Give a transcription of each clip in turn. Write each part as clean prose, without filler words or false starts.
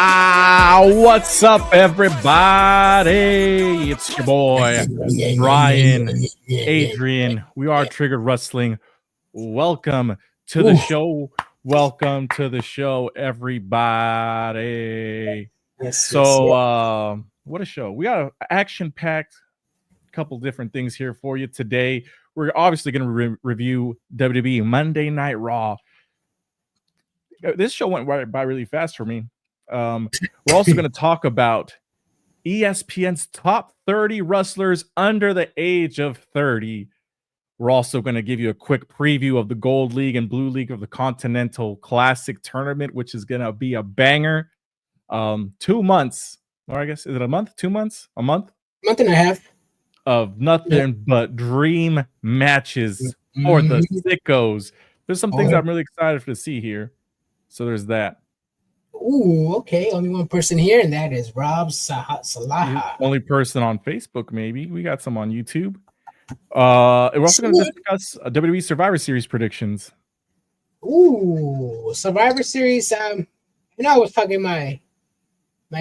What's up, everybody? It's your boy, Brian, Adrian. We are Triggered Wrestling. Welcome to the show. Welcome to the show, everybody. Yes. What a show. We got an action-packed couple different things here for you today. We're obviously going to review WWE Monday Night Raw. This show went by really fast for me. We're also going to talk about ESPN's top 30 wrestlers under the age of 30. We're also going to give you a quick preview of the Gold League and Blue League of the Continental Classic Tournament, which is going to be a banger. 2 months, or I guess, is it a month? 2 months? A month? Month and a half. Of nothing but dream matches for the sickos. There's some things I'm really excited to see here. So there's that. Ooh, okay. Only one person here, and that is Rob Salaha. Only person on Facebook, maybe. We got some on YouTube. We're also going to discuss WWE Survivor Series predictions. Ooh, Survivor Series. I know I was talking my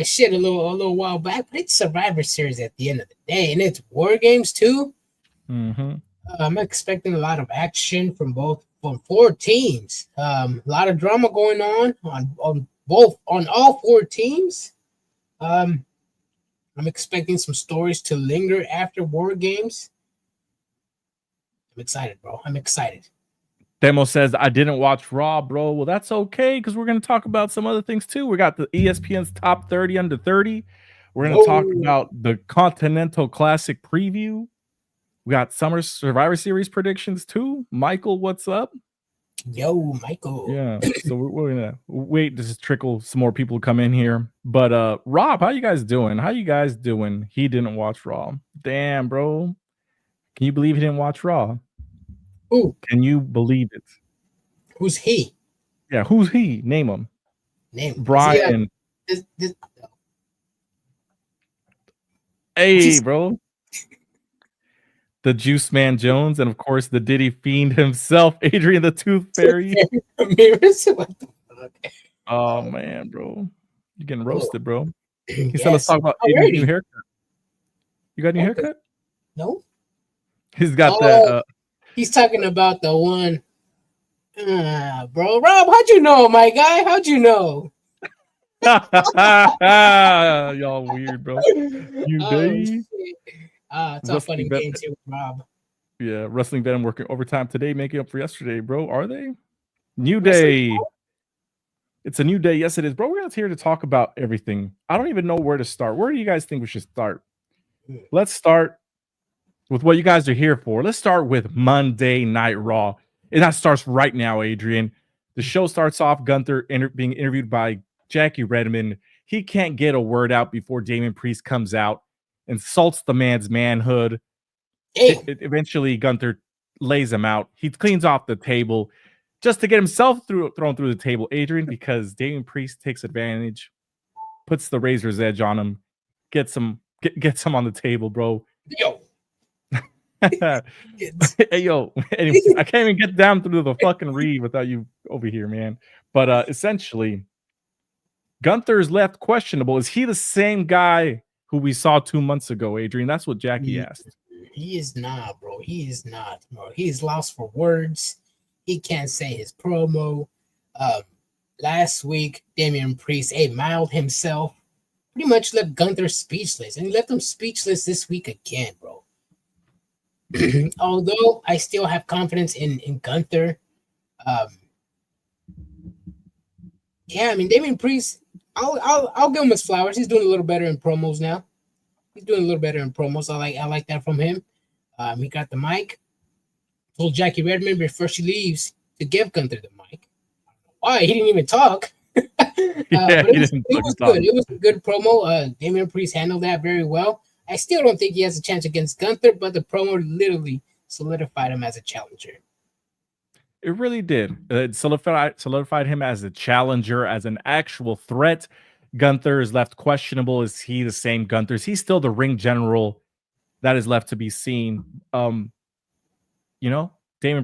shit a little while back, but it's Survivor Series at the end of the day, and it's War Games too. I'm expecting a lot of action from four teams. A lot of drama going on all four teams. I'm expecting some stories to linger after War Games. I'm excited, bro. I'm excited. Demo says, I didn't watch Raw, bro. Well, that's okay, because we're going to talk about some other things, too. We got the ESPN's top 30 under 30. We're going to talk about the Continental Classic preview. We got Summer Survivor Series predictions, too. Michael, what's up? Yo, Michael. Yeah, so we're going to wait to just trickle some more people to come in here. But, Rob, how you guys doing? He didn't watch Raw. Damn, bro. Can you believe he didn't watch Raw? Ooh. Can you believe it? Who's he? Yeah, who's he? Name him. Brian. Hey, bro. The Juice Man Jones, and of course the Diddy Fiend himself, Adrian the Tooth Fairy. What the fuck? Oh man, bro. You're getting roasted, bro. He said let's talk about Adrian's new haircut. You got a new haircut? No. He's got that. He's talking about the one. Bro, Rob, how'd you know, my guy? How'd you know? Y'all weird, bro. It's all funny games here with Rob. Yeah, Wrestling Venom working overtime today, making up for yesterday, bro. Are they? New day. It's a new day. Yes, it is, bro. We're here to talk about everything. I don't even know where to start. Where do you guys think we should start? Let's start with what you guys are here for. Let's start with Monday Night Raw. And that starts right now, Adrian. The show starts off, Gunther being interviewed by Jackie Redmond. He can't get a word out before Damian Priest comes out, insults the man's manhood. Eventually, Gunther lays him out. He cleans off the table just to get himself thrown through the table, Adrian, because Damian Priest takes advantage, puts the razor's edge on him, gets him on the table, bro. Yo. Hey, yo, anyways, I can't even get down through the fucking read without you over here, man. But essentially, Gunther's left questionable. Is he the same guy who we saw 2 months ago, Adrian? That's what Jackie asked. He is not, bro. He is not, bro. He is lost for words. He can't say his promo. Last week, Damian Priest, mild himself, pretty much left Gunther speechless. And he left him speechless this week again, bro. Although I still have confidence in Gunther. Yeah, I mean, Damian Priest, I'll give him his flowers. He's doing a little better in promos now. I like that from him. He got the mic. Told Jackie Redmond before she leaves to give Gunther the mic. Why? He didn't even talk. It was good. It was a good promo. Damian Priest handled that very well. I still don't think he has a chance against Gunther, but the promo literally solidified him as a challenger. It really did. It solidified him as a challenger, as an actual threat. Gunther is left questionable. Is he the same Gunther? Is he still the ring general? That is left to be seen. Damian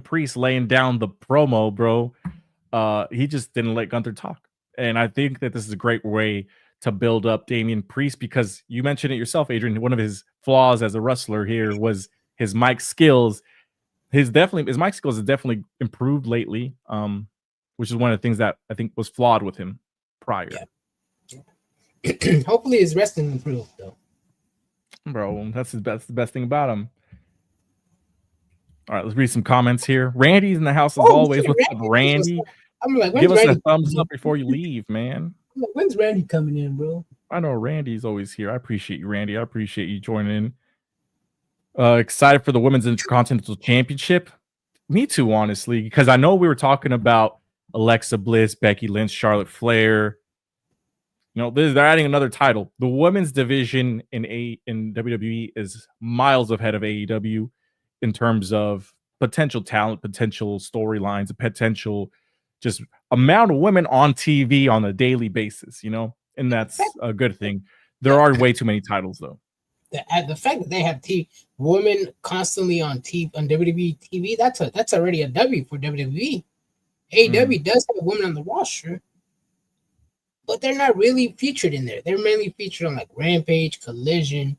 Priest laying down the promo, bro. He just didn't let Gunther talk. And I think that this is a great way to build up Damian Priest, because you mentioned it yourself, Adrian. One of his flaws as a wrestler here was his mic skills. His mic skills have definitely improved lately, which is one of the things that I think was flawed with him prior. Yeah. Hopefully his wrestling improved though. Bro, that's the best thing about him. All right, let's read some comments here. Randy's in the house as always. What's up, Randy? I'm like, give us Randy a thumbs up before you leave, man. I'm like, when's Randy coming in, bro? I know Randy's always here. I appreciate you, Randy. I appreciate you joining in. Excited for the Women's Intercontinental Championship. Me too, honestly, because I know we were talking about Alexa Bliss, Becky Lynch, Charlotte Flair. They're adding another title. The women's division in WWE is miles ahead of AEW in terms of potential talent, potential storylines, potential just amount of women on TV on a daily basis, and that's a good thing. There are way too many titles, though. The fact that they have women constantly on WWE TV, that's already a W for WWE. AEW does have women on the roster, but they're not really featured in there. They're mainly featured on like Rampage, Collision,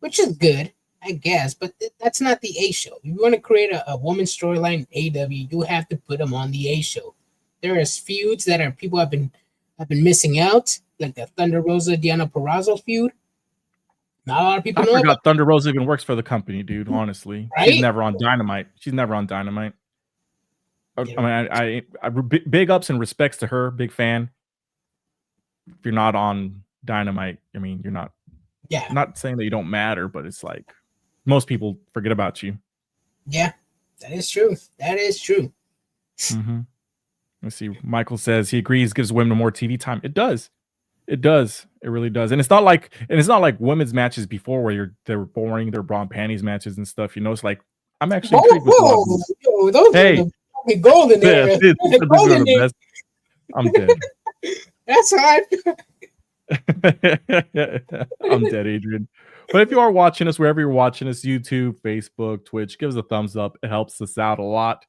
which is good, I guess, but that's not the A show. If you want to create a woman's storyline in AEW, you have to put them on the A show. There is feuds that people have been missing out, like the Thunder Rosa Deonna Purrazzo feud. Not a lot of people know about Thunder Rosa even works for the company, dude. Honestly, right? She's never on Dynamite. I mean, big ups and respects to her. Big fan. If you're not on Dynamite, I mean, you're not. Yeah. I'm not saying that you don't matter, but it's like most people forget about you. Yeah, that is true. That is true. Mm-hmm. Let's see. Michael says he agrees. Gives women more TV time. It does. It does. It really does. And it's not like women's matches before where they were boring. They're bra and panties matches and stuff. It's like I'm actually intrigued with those are the golden era. Golden era. I'm dead. That's right. I'm dead, Adrian. But if you are watching us, wherever you're watching us, YouTube, Facebook, Twitch, give us a thumbs up. It helps us out a lot.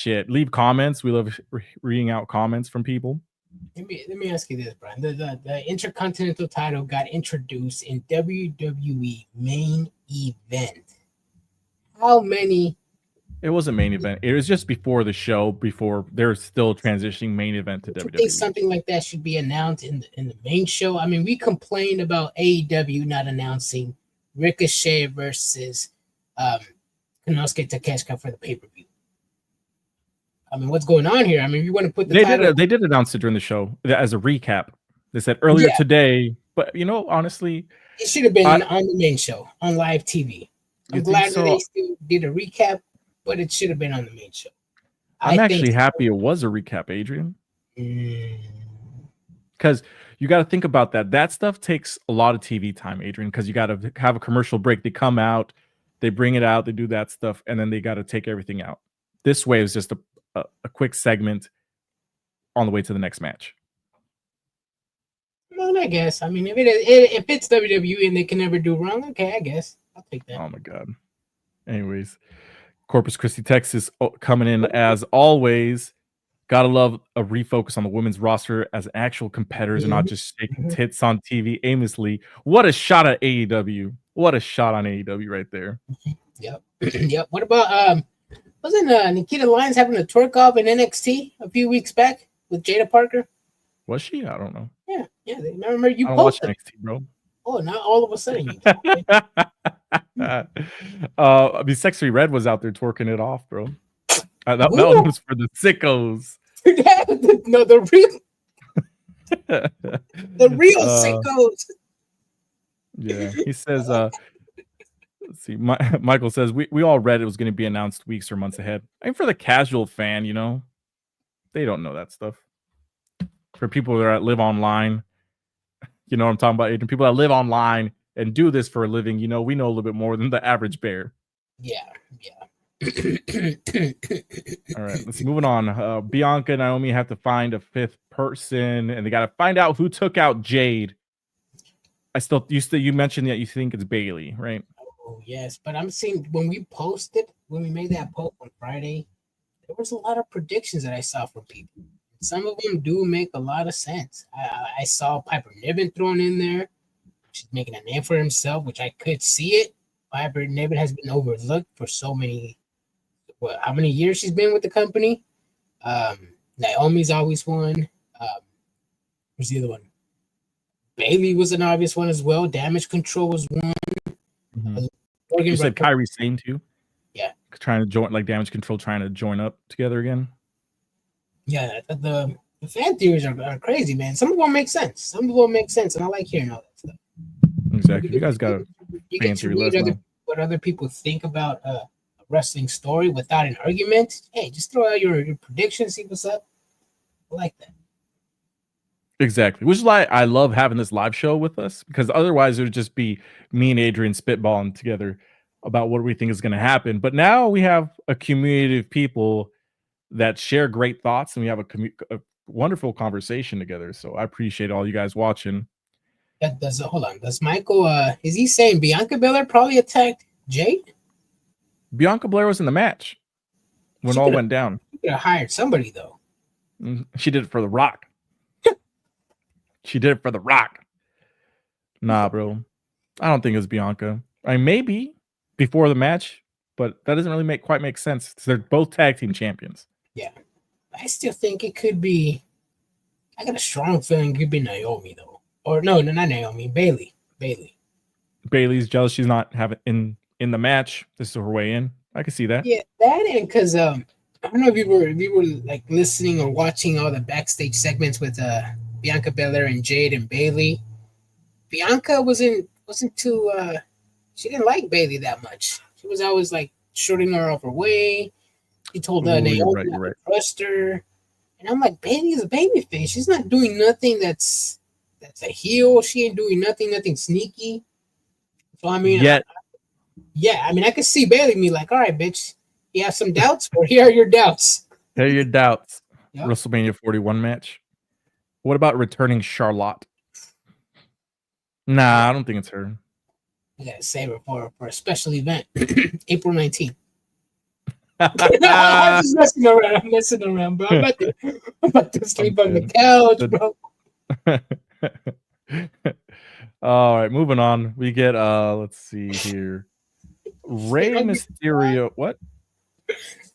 Leave comments. We love reading out comments from people. Let me ask you this, Brian. The Intercontinental title got introduced in WWE main event. How many? It wasn't main event. It was just before the show. Before they're still transitioning main event to WWE. I think something like that should be announced in the main show. I mean, we complained about AEW not announcing Ricochet versus Konosuke Takeshita for the pay-per-view. I mean, what's going on here? I mean, you want to put the title... They did announce it during the show as a recap. They said earlier today, but honestly, it should have been on the main show on live TV. I'm glad that they still did a recap, but it should have been on the main show. I'm actually happy it was a recap, Adrian. Because you got to think about that. That stuff takes a lot of TV time, Adrian, because you got to have a commercial break. They come out, they bring it out, they do that stuff, and then they got to take everything out. This way is just a quick segment on the way to the next match. Well, I guess. I mean, if it's WWE and they can never do wrong, okay, I guess. I'll take that. Oh, my God. Anyways, Corpus Christi, Texas, coming in as always. Gotta love a refocus on the women's roster as actual competitors and not just shaking tits on TV aimlessly. What a shot at AEW. What a shot on AEW right there. Yep. Yep. What about wasn't Nikita Lyons having a twerk off in NXT a few weeks back with Jada Parker? Was she? I don't know. Yeah. I remember you posted. I don't watch NXT, bro. Oh, not all of a sudden. I mean, Sexy Red was out there twerking it off, bro. That one was for the sickos. No, the real sickos. Yeah, he says. Let's see. Michael says we all read it was going to be announced weeks or months ahead. I mean, for the casual fan, they don't know that stuff. For people that live online, you know what I'm talking about, Adrian. People that live online and do this for a living, we know a little bit more than the average bear. Yeah. All right, let's moving on. Bianca and Naomi have to find a fifth person, and they got to find out who took out Jade. You mentioned that you think it's Bailey, right? Oh yes, but I'm seeing when we made that post on Friday, there was a lot of predictions that I saw from people. Some of them do make a lot of sense. I saw Piper Niven thrown in there. She's making a name for himself, which I could see it. Piper Niven has been overlooked for so many. How many years she's been with the company? Naomi's always won. Who's the other one? Bailey was an obvious one as well. Damage Control was one. Mm-hmm. You said Kairi Sane too? Yeah. Trying to join, like Damage Control, trying to join up together again. Yeah, the fan theories are crazy, man. Some of them make sense. And I like hearing all that stuff. Exactly. You guys got a fan theory. What other people think about a wrestling story without an argument. Hey, just throw out your predictions, see what's up. I like that. Exactly. Which is why I love having this live show with us, because otherwise it would just be me and Adrian spitballing together about what we think is going to happen. But now we have a community of people that share great thoughts, and we have a wonderful conversation together. So I appreciate all you guys watching. Hold on. Does Michael, is he saying Bianca Belair probably attacked Jade? Bianca Belair was in the match when all went down. She could have hired somebody, though. She did it for The Rock. She did it for The Rock. Nah, bro. I don't think it was Bianca. I mean, maybe before the match, but that doesn't really quite make sense. They're both tag team champions. Yeah. I still think it could be. I got a strong feeling it could be Naomi, though. Or no, not Naomi. Bailey. Bailey's jealous she's not having in the match. This is her way in. I can see that. Yeah, that and because I don't know if you were like listening or watching all the backstage segments with Bianca Belair and Jade and Bailey. Bianca wasn't too she didn't like Bailey that much. She was always like shooting her off her way. She told Naomi to trust her. And I'm like, Bailey is a babyface. She's not doing nothing that's a heel. She ain't doing nothing sneaky. So I mean, I could see Bailey be like, all right, bitch, you have some doubts? Or here are your doubts. Here are your doubts. Yep. WrestleMania 41 match. What about returning Charlotte? Nah, I don't think it's her. You gotta save her for a special event. April 19th. I'm just messing around, bro. I'm about to sleep on the couch, bro. All right, moving on. We get let's see here. Rey Mysterio. What?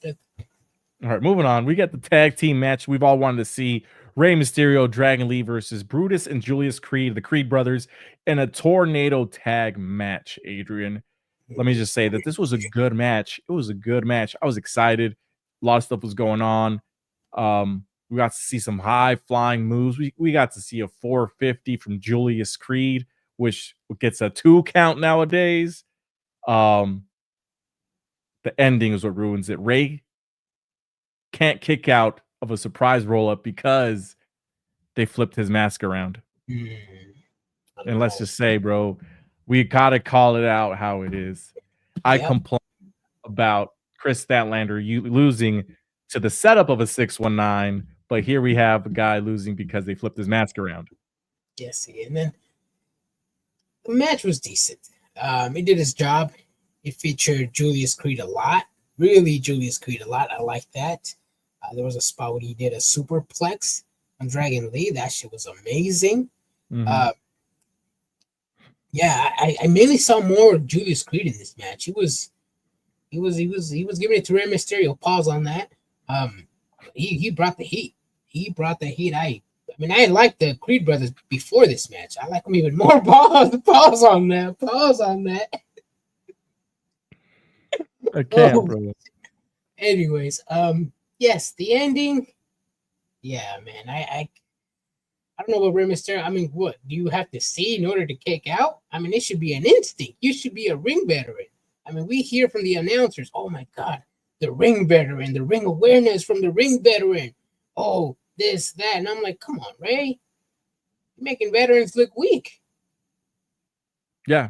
All right, moving on. We get the tag team match we've all wanted to see. Rey Mysterio, Dragon Lee versus Brutus and Julius Creed, the Creed brothers, in a tornado tag match, Adrian. Let me just say that this was a good match. It was a good match. I was excited. A lot of stuff was going on. We got to see some high-flying moves. We got to see a 450 from Julius Creed, which gets a 2 count nowadays. The ending is what ruins it. Rey can't kick out of a surprise roll-up because they flipped his mask around. And let's just say, bro, we got to call it out how it is. I complain about Chris Statlander losing to the setup of a 619, but here we have a guy losing because they flipped his mask around. Yes, and then the match was decent. It did its job. It featured Julius Creed a lot. Really, Julius Creed a lot. I like that. There was a spot where he did a superplex on Dragon Lee. That shit was amazing. Mm-hmm. I mainly saw more of Julius Creed in this match. He was giving it to Rey Mysterio. Pause on that. He brought the heat. I liked the Creed brothers before this match. I like them even more. Pause on that. I can't, bro. Anyways, yes, the ending. Yeah, man. I don't know about Rey Mysterio. I mean, what do you have to see in order to kick out? I mean, it should be an instinct. You should be a ring veteran. I mean, we hear from the announcers, oh my God, the ring veteran, the ring awareness from the ring veteran. Oh, this, that. And I'm like, come on, Rey. You're making veterans look weak. Yeah,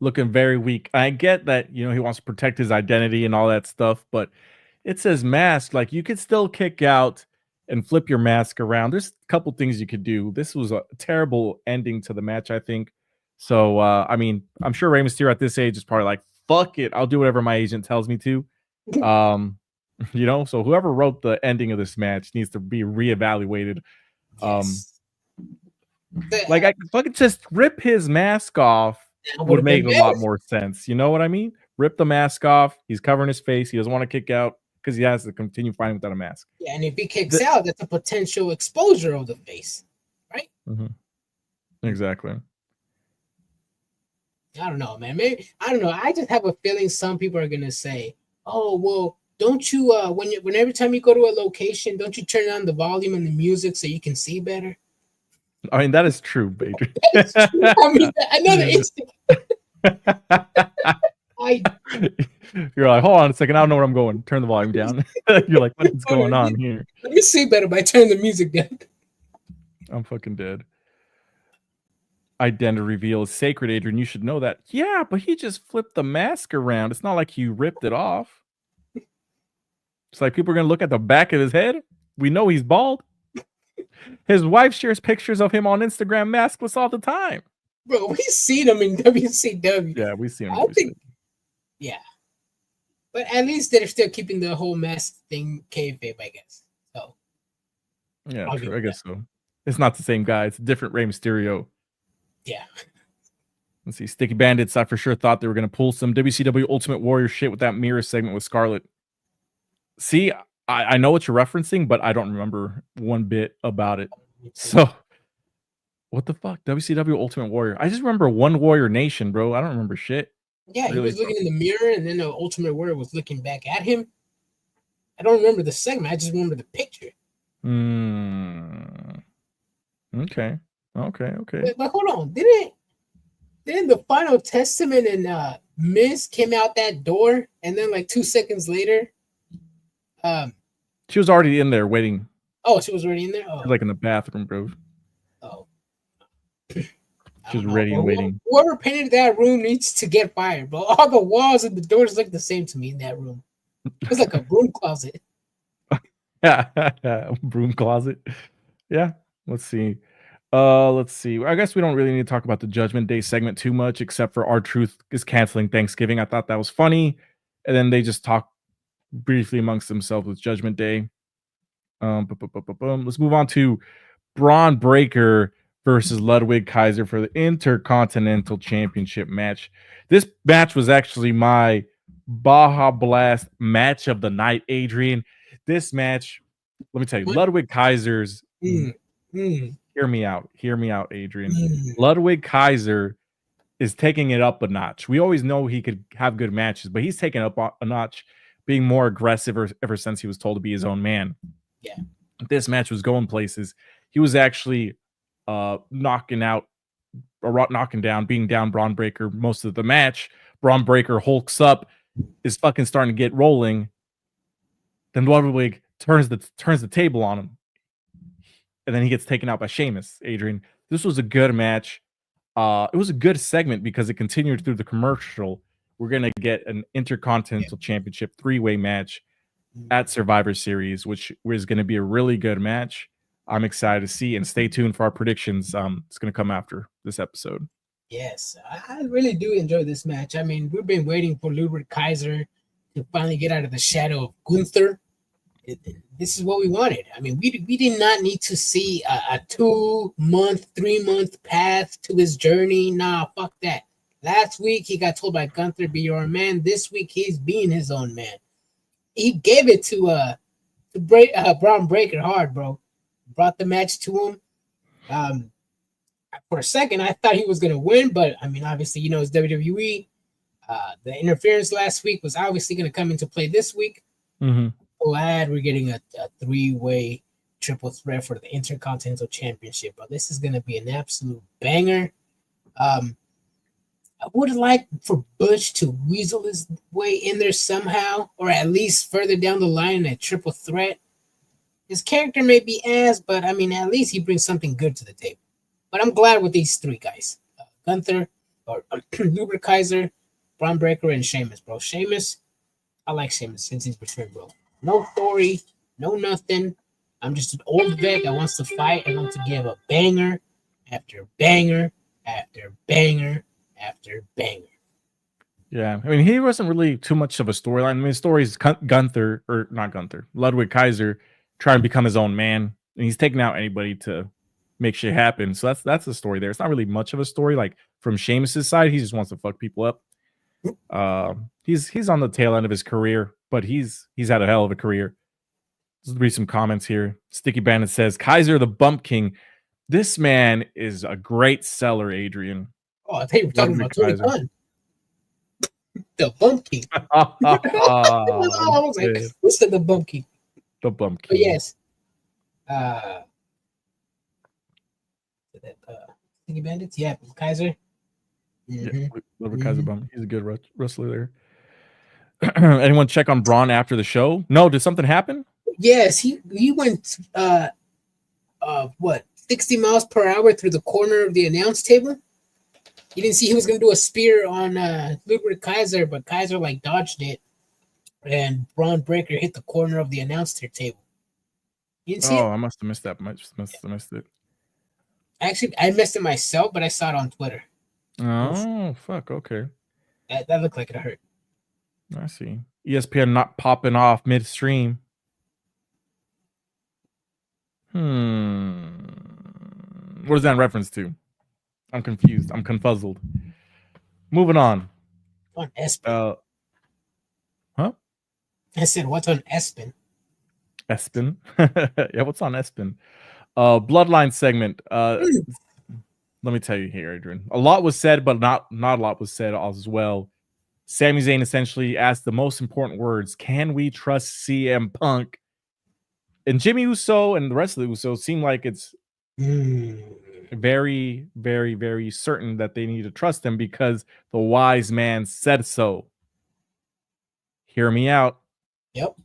looking very weak. I get that, he wants to protect his identity and all that stuff, but it says mask. Like, you could still kick out and flip your mask around. There's a couple things you could do. This was a terrible ending to the match, I think. So, I'm sure Rey Mysterio at this age is probably like, fuck it, I'll do whatever my agent tells me to. You know, so whoever wrote the ending of this match needs to be reevaluated. Yes. Like I fucking just rip his mask off That would would have make been a lot better. more sense. You know what I mean? Rip the mask off. He's covering his face. He doesn't want to kick out because he has to continue fighting without a mask. Yeah, and if he kicks out, that's a potential exposure of the face, right? Exactly. I don't know, man. Maybe I don't know. I just have a feeling some people are gonna say, "Oh, well, don't you when every time you go to a location, don't you turn on the volume and the music so you can see better?" I mean, that is true, Adrian. That's true. I mean, another instinct. You're like, hold on a second. I don't know where I'm going. Turn the volume down. You're like, what is going on here? Let me see better by turning the music down. I'm fucking dead. Identity reveal is sacred, Adrian. You should know that. Yeah, but he just flipped the mask around. It's not like he ripped it off. It's like people are gonna look at the back of his head. We know he's bald. His wife shares pictures of him on Instagram maskless all the time. Bro, we've seen him in WCW. Yeah, we've seen him. I think, yeah. But at least they're still keeping the whole mask thing kayfabe, I guess. So yeah, true. I guess so. It's not the same guy. It's a different Rey Mysterio. Yeah. Let's see. Sticky Bandits, I for sure thought they were going to pull some WCW Ultimate Warrior shit with that mirror segment with Scarlett. See, I know what you're referencing, but I don't remember one bit about it. So, what the fuck? WCW Ultimate Warrior. I just remember One Warrior Nation, bro. I don't remember shit. Yeah, he was looking in the mirror, and then the Ultimate Warrior was looking back at him. I don't remember the segment. I just remember the picture. Okay. But hold on, didn't the Final Testament and Miz came out that door, and then like 2 seconds later, she was already in there waiting. Oh, she was already in there. Oh, like in the bathroom, bro. Oh, she was ready and waiting. Whoever painted that room needs to get fired, bro. All the walls and the doors look the same to me in that room. It's like a broom closet. Broom closet. Yeah. Let's see. I guess we don't really need to talk about the Judgment Day segment too much, except for R-Truth is canceling Thanksgiving. I thought that was funny. And then they just talk briefly amongst themselves with Judgment Day. Let's move on to Braun Breaker versus Ludwig Kaiser for the Intercontinental Championship match. This match was actually my Baja Blast match of the night, Adrian. This match, let me tell you, Ludwig Kaiser's Hear me out, Adrian. Ludwig Kaiser is taking it up a notch. We always know he could have good matches, but he's taken up a notch, being more aggressive ever since he was told to be his own man. Yeah. This match was going places. He was actually knocking down, being down Braun Breaker most of the match. Braun Breaker hulks up, is fucking starting to get rolling. Then Ludwig turns the table on him. And then he gets taken out by Sheamus, Adrian. This was a good match. It was a good segment because it continued through the commercial. We're going to get an Intercontinental Championship 3-way match at Survivor Series, which is going to be a really good match. I'm excited to see, and stay tuned for our predictions. It's going to come after this episode. Yes, I really do enjoy this match. I mean, we've been waiting for Ludwig Kaiser to finally get out of the shadow of Gunther. This is what we wanted. I mean, we did not need to see a 2-month, 3-month path to his journey. Nah, fuck that. Last week, he got told by Gunther, be your own man. This week, he's being his own man. He gave it to Braun Breaker hard, bro. Brought the match to him. For a second, I thought he was going to win, but, I mean, obviously, it's WWE. The interference last week was obviously going to come into play this week. Glad we're getting a 3-way triple threat for the Intercontinental Championship, but this is going to be an absolute banger. I would like for Butch to weasel his way in there somehow, or at least further down the line, a triple threat. His character may be ass, but I mean, at least he brings something good to the table. But I'm glad with these 3 guys: Gunther, or Ludwig Kaiser, Braun Breaker, and Sheamus, bro. Sheamus, I like Sheamus since he's returned, bro. No story, no nothing. I'm just an old vet that wants to fight and wants to give a banger after banger after banger after banger. Yeah, I mean, he wasn't really too much of a storyline. I mean, the story is Gunther, or not Gunther, Ludwig Kaiser trying to become his own man, and he's taking out anybody to make shit happen. So that's the story there. It's not really much of a story. Like from Sheamus's side, he just wants to fuck people up. He's on the tail end of his career, but he's had a hell of a career. Let's read some comments here. Sticky Bandit says, Kaiser the Bump King. This man is a great seller, Adrian. Oh, I think you were talking about Tony Khan. The Bump King. I was like, what's the Bump King? The Bump King. But yes. Sticky Bandits? Yeah, Kaiser. Yeah, Kaiser Bump. He's a good wrestler there. Anyone check on Braun after the show? No, did something happen? Yes, he went 60 miles per hour through the corner of the announce table. You didn't see he was going to do a spear on Ludwig Kaiser, but Kaiser like dodged it, and Braun Breaker hit the corner of the announcer table. You didn't see it? I must have missed that. Must have missed it. Actually, I missed it myself, but I saw it on Twitter. Oh, fuck. Okay. That looked like it hurt. I see. ESPN not popping off midstream. What is that in reference to? I'm confused. I'm confuzzled. Moving on. On Espen. Huh? I said, what's on Espen? Espen? Yeah, what's on Espen? Bloodline segment. Let me tell you here, Adrian. A lot was said, but not a lot was said as well. Sami Zayn essentially asked the most important words. Can we trust CM Punk? And Jimmy Uso and the rest of the Usos seem like it's very, very, very certain that they need to trust him because the wise man said so. Hear me out. Yep.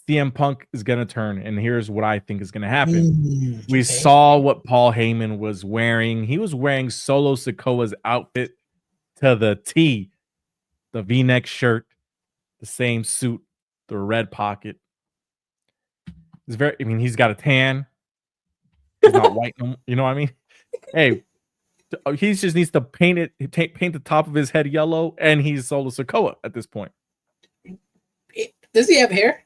CM Punk is going to turn, and here's what I think is going to happen. We saw what Paul Heyman was wearing. He was wearing Solo Sikoa's outfit to the T. The V-neck shirt, the same suit, the red pocket. It's very, I mean, he's got a tan. He's not white. You know what I mean? Hey, he just needs to paint the top of his head yellow, and he's Solo Sikoa at this point. Does he have hair?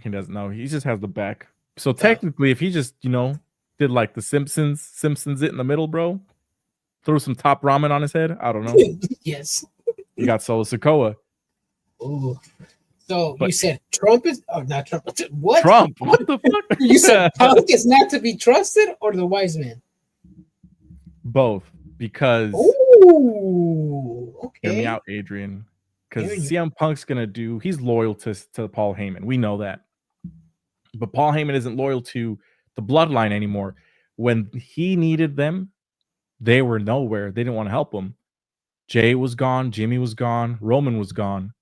He doesn't know. He just has the back. So technically, if he just, did like the Simpsons it in the middle, bro, throw some top ramen on his head. I don't know. Yes. You got Solo Sikoa. Ooh. So you said Trump is not Trump. What? Trump. What the fuck? You said Punk is not to be trusted, or the wise man? Both, because okay. Hear me out, Adrian. Because CM Punk's he's loyal to Paul Heyman. We know that. But Paul Heyman isn't loyal to the bloodline anymore. When he needed them, they were nowhere. They didn't want to help him. Jay was gone. Jimmy was gone. Roman was gone.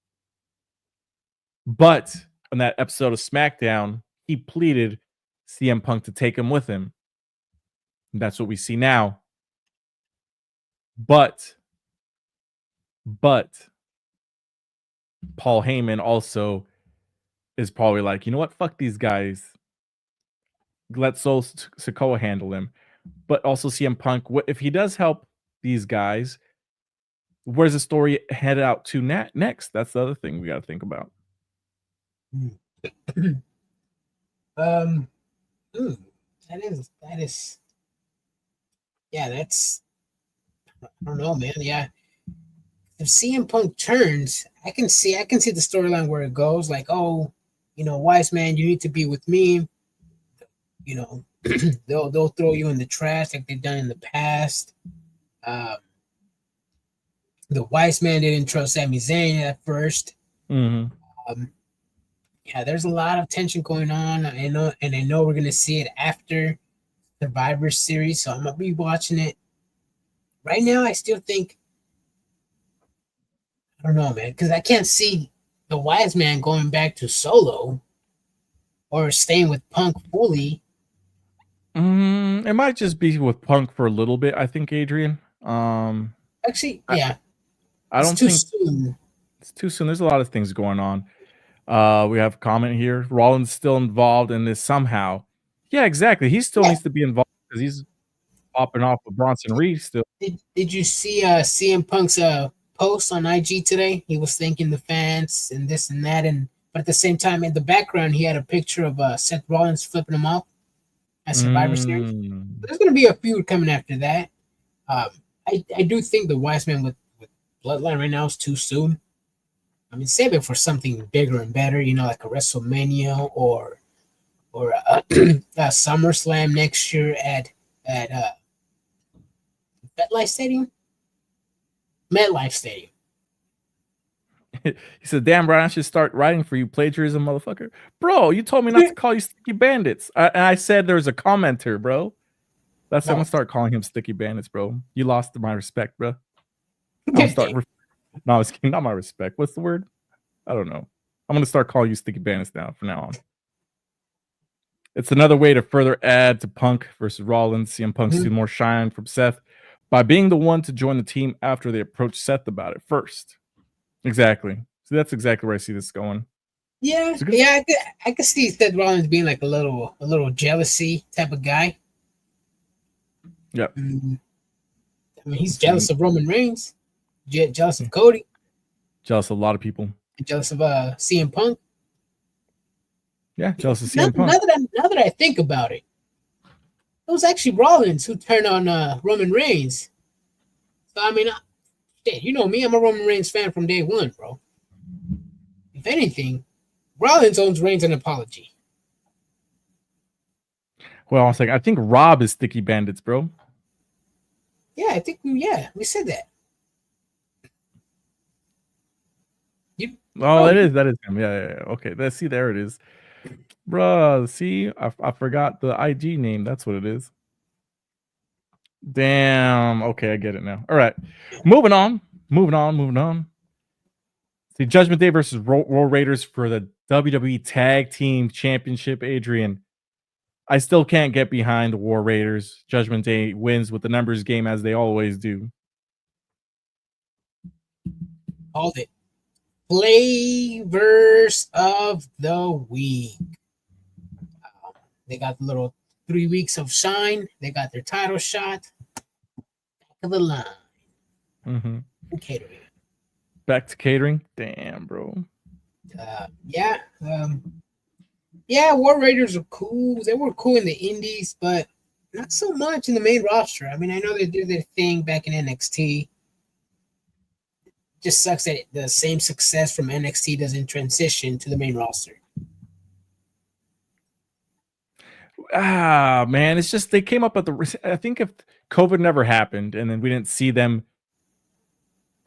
But on that episode of SmackDown, he pleaded CM Punk to take him with him. And that's what we see now. But Paul Heyman also is probably like, you know what? Fuck these guys. Let Solo Sikoa handle him. But also CM Punk, if he does help these guys, where's the story head out to next? That's the other thing we got to think about. That is yeah, that's, I don't know, man. Yeah, if CM Punk turns, I can see the storyline where it goes, like, wise man, you need to be with me. They'll throw you in the trash like they've done in the past. The wise man didn't trust Sami Zayn at first. Yeah, there's a lot of tension going on. I know we're gonna see it after Survivor Series, so I'm gonna be watching it. Right now, I still think, I don't know, man, because I can't see the wise man going back to Solo or staying with Punk fully. It might just be with Punk for a little bit, I think, Adrian. Actually, yeah. I don't think soon. It's too soon. There's a lot of things going on. We have a comment here. Rollins still involved in this somehow. Yeah, exactly. He still needs to be involved because he's popping off with Bronson Reed still. Did you see CM Punk's post on IG today. He was thanking the fans and this and that, but at the same time, in the background, he had a picture of Seth Rollins flipping him off at Survivor Series. There's going to be a feud coming after that. I do think the Wise Man with Bloodline right now is too soon. I mean, save it for something bigger and better, like a WrestleMania or a SummerSlam next year at MetLife Stadium. MetLife Stadium. He said, "Damn, Brian, I should start writing for you, plagiarism, motherfucker." Bro, you told me not to call you Sticky Bandits. I said there was a commenter, bro. I'm gonna start calling him Sticky Bandits, bro. You lost my respect, bro. I'm gonna start. No, I was kidding. Not my respect. What's the word? I don't know. I'm gonna start calling you Sticky Bandits now. From now on, it's another way to further add to Punk versus Rollins. CM Punk's do more shine from Seth by being the one to join the team after they approach Seth about it first. Exactly. So that's exactly where I see this going. Yeah, I could see Seth Rollins being like a little jealousy type of guy. Yep. I mean, he's jealous of Roman Reigns, jealous of Cody, jealous of a lot of people, jealous of CM Punk. Yeah, jealous of CM Punk. Now that I think about it, it was actually Rollins who turned on Roman Reigns. So I mean, you know me, I'm a Roman Reigns fan from day one, bro. If anything, Rollins owes Reigns an apology. Well, I think Rob is Sticky Bandits, bro. Yeah, I think we said that. That is him. Yeah. Okay, let's see. There it is, bro. See, I forgot the IG name. That's what it is. Damn. Okay, I get it now. All right, moving on. See, Judgment Day versus War Raiders for the WWE Tag Team Championship. Adrian, I still can't get behind the War Raiders. Judgment Day wins with the numbers game as they always do. Called it. Flavors of the week. They got the little 3 weeks of shine. They got their title shot. Back of the line. Catering. Back to catering. Damn, bro. War Raiders are cool. They were cool in the indies, but not so much in the main roster. I mean, I know they do their thing back in NXT. Just sucks that the same success from NXT doesn't transition to the main roster. Man, it's just they came up at I think if COVID never happened and then we didn't see them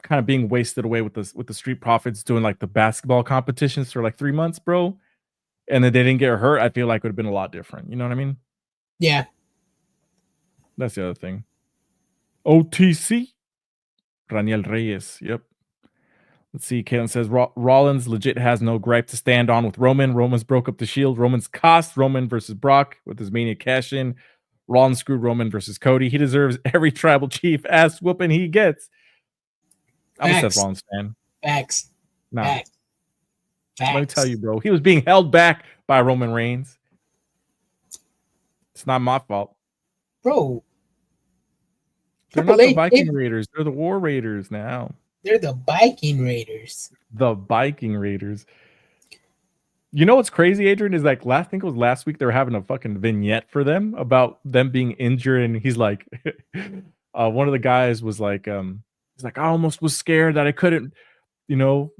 kind of being wasted away with the Street Profits doing like the basketball competitions for like 3 months, bro, and then they didn't get hurt, I feel like it would have been a lot different. You know what I mean? Yeah. That's the other thing. OTC. Raniel Reyes. Yep. Let's see. Caitlin says Rollins legit has no gripe to stand on with Roman. Roman's broke up the Shield. Roman's cost Roman versus Brock with his Mania cash-in. Rollins screwed Roman versus Cody. He deserves every tribal chief ass whooping he gets. I'm a Seth Rollins fan. Facts. No. Facts. Let me tell you, bro. He was being held back by Roman Reigns. It's not my fault. Bro. They're not the Viking Raiders. They're the War Raiders now. They're the Viking Raiders. The Viking Raiders. You know what's crazy, Adrian, is like I think it was last week they were having a fucking vignette for them about them being injured, and he's like one of the guys was like he's like, I almost was scared that I couldn't,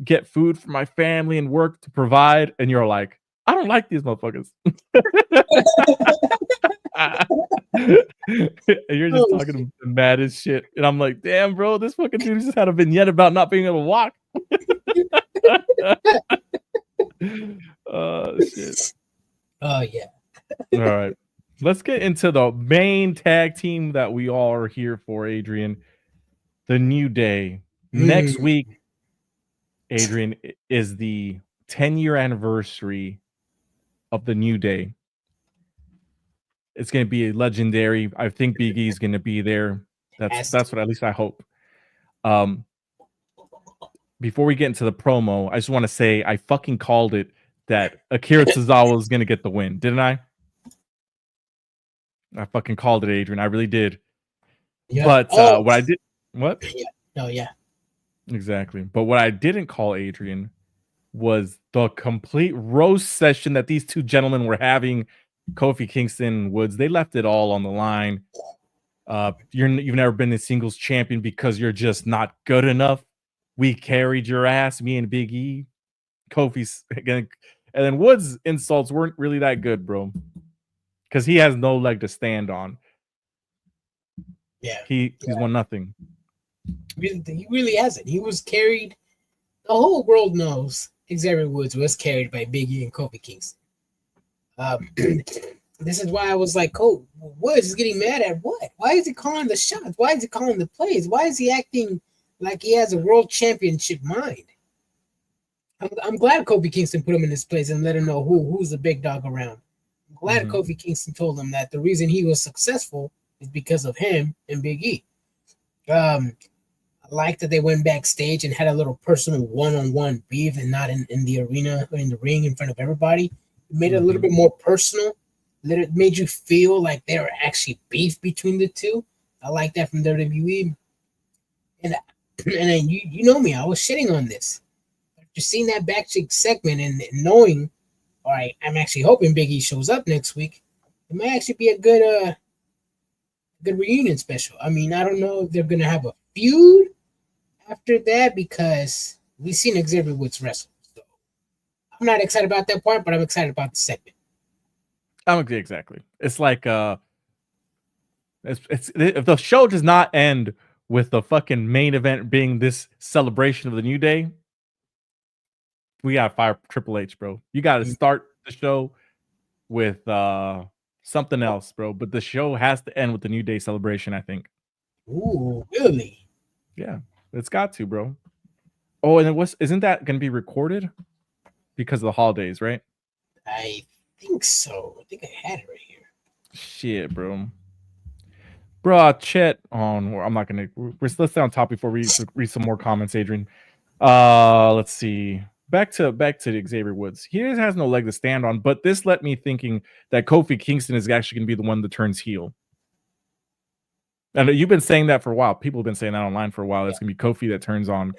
get food for my family and work to provide. And you're like, I don't like these motherfuckers. And you're just talking the maddest shit. And I'm like, damn, bro, this fucking dude just had a vignette about not being able to walk. Shit. Oh, yeah. All right. Let's get into the main tag team that we all are here for, Adrian. The New Day. Next week, Adrian, is the 10-year anniversary of the New Day. It's going to be legendary. I think Big E is going to be there. That's what at least I hope. Before we get into the promo, I just want to say I fucking called it that Akira Tozawa was going to get the win, didn't I? I fucking called it, Adrian. I really did. Yeah. But what I did, what? Yeah. No, yeah. Exactly. But what I didn't call Adrian was the complete roast session that these two gentlemen were having. Kofi Kingston and Woods, they left it all on the line. You've never been the singles champion because you're just not good enough. We carried your ass, me and Big E. Kofi's again, and then Woods' insults weren't really that good, bro, because he has no leg to stand on. Yeah, he's won nothing. He really hasn't. He was carried. The whole world knows Xavier Woods was carried by Big E and Kofi Kingston. This is why I was like, "Oh, Woods is getting mad at what? Why is he calling the shots? Why is he calling the plays? Why is he acting like he has a world championship mind?" I'm glad Kofi Kingston put him in his place and let him know who's the big dog around. I'm glad Kofi Kingston told him that the reason he was successful is because of him and Big E. I like that they went backstage and had a little personal one-on-one beef and not in the arena or in the ring in front of everybody. It made it a little bit more personal. It made you feel like there were actually beef between the two. I like that from WWE. And then you know me, I was shitting on this. After seeing that backstage segment and knowing, all right, I'm actually hoping Big E shows up next week. It might actually be a good reunion special. I mean, I don't know if they're gonna have a feud after that because we've seen Xavier Woods wrestle. So I'm not excited about that part, but I'm excited about the segment. Exactly. It's like if the show does not end with the fucking main event being this celebration of the New Day, we gotta fire Triple H, bro. You gotta start the show with something else, bro. But the show has to end with the New Day celebration, I think. Ooh, really? Yeah, it's got to, bro. Oh, and isn't that gonna be recorded because of the holidays, right? I think so. I think I had it right here. Shit, bro. Bro, chat on. I'm not gonna. Let's stay on top before we read some more comments, Adrian. Let's see. Back to Xavier Woods. He has no leg to stand on, but this let me thinking that Kofi Kingston is actually gonna be the one that turns heel. And you've been saying that for a while. People have been saying that online for a while. It's gonna be Kofi that turns on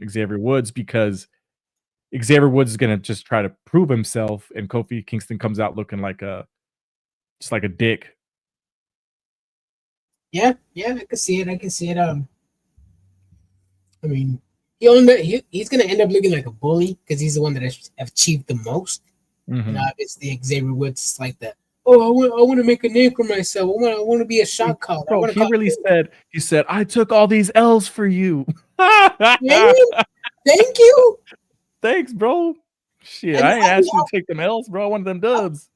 Xavier Woods because Xavier Woods is gonna just try to prove himself, and Kofi Kingston comes out looking like just like a dick. Yeah, I can see it. I mean, he's gonna end up looking like a bully because he's the one that has achieved the most. And obviously, Xavier Woods is like that. Oh, I want to make a name for myself. I want to be a shot caller. Bro, he really said, I took all these L's for you. Thank you. Thanks, bro. Shit, I ain't asked you to take them L's, bro. I wanted them dubs.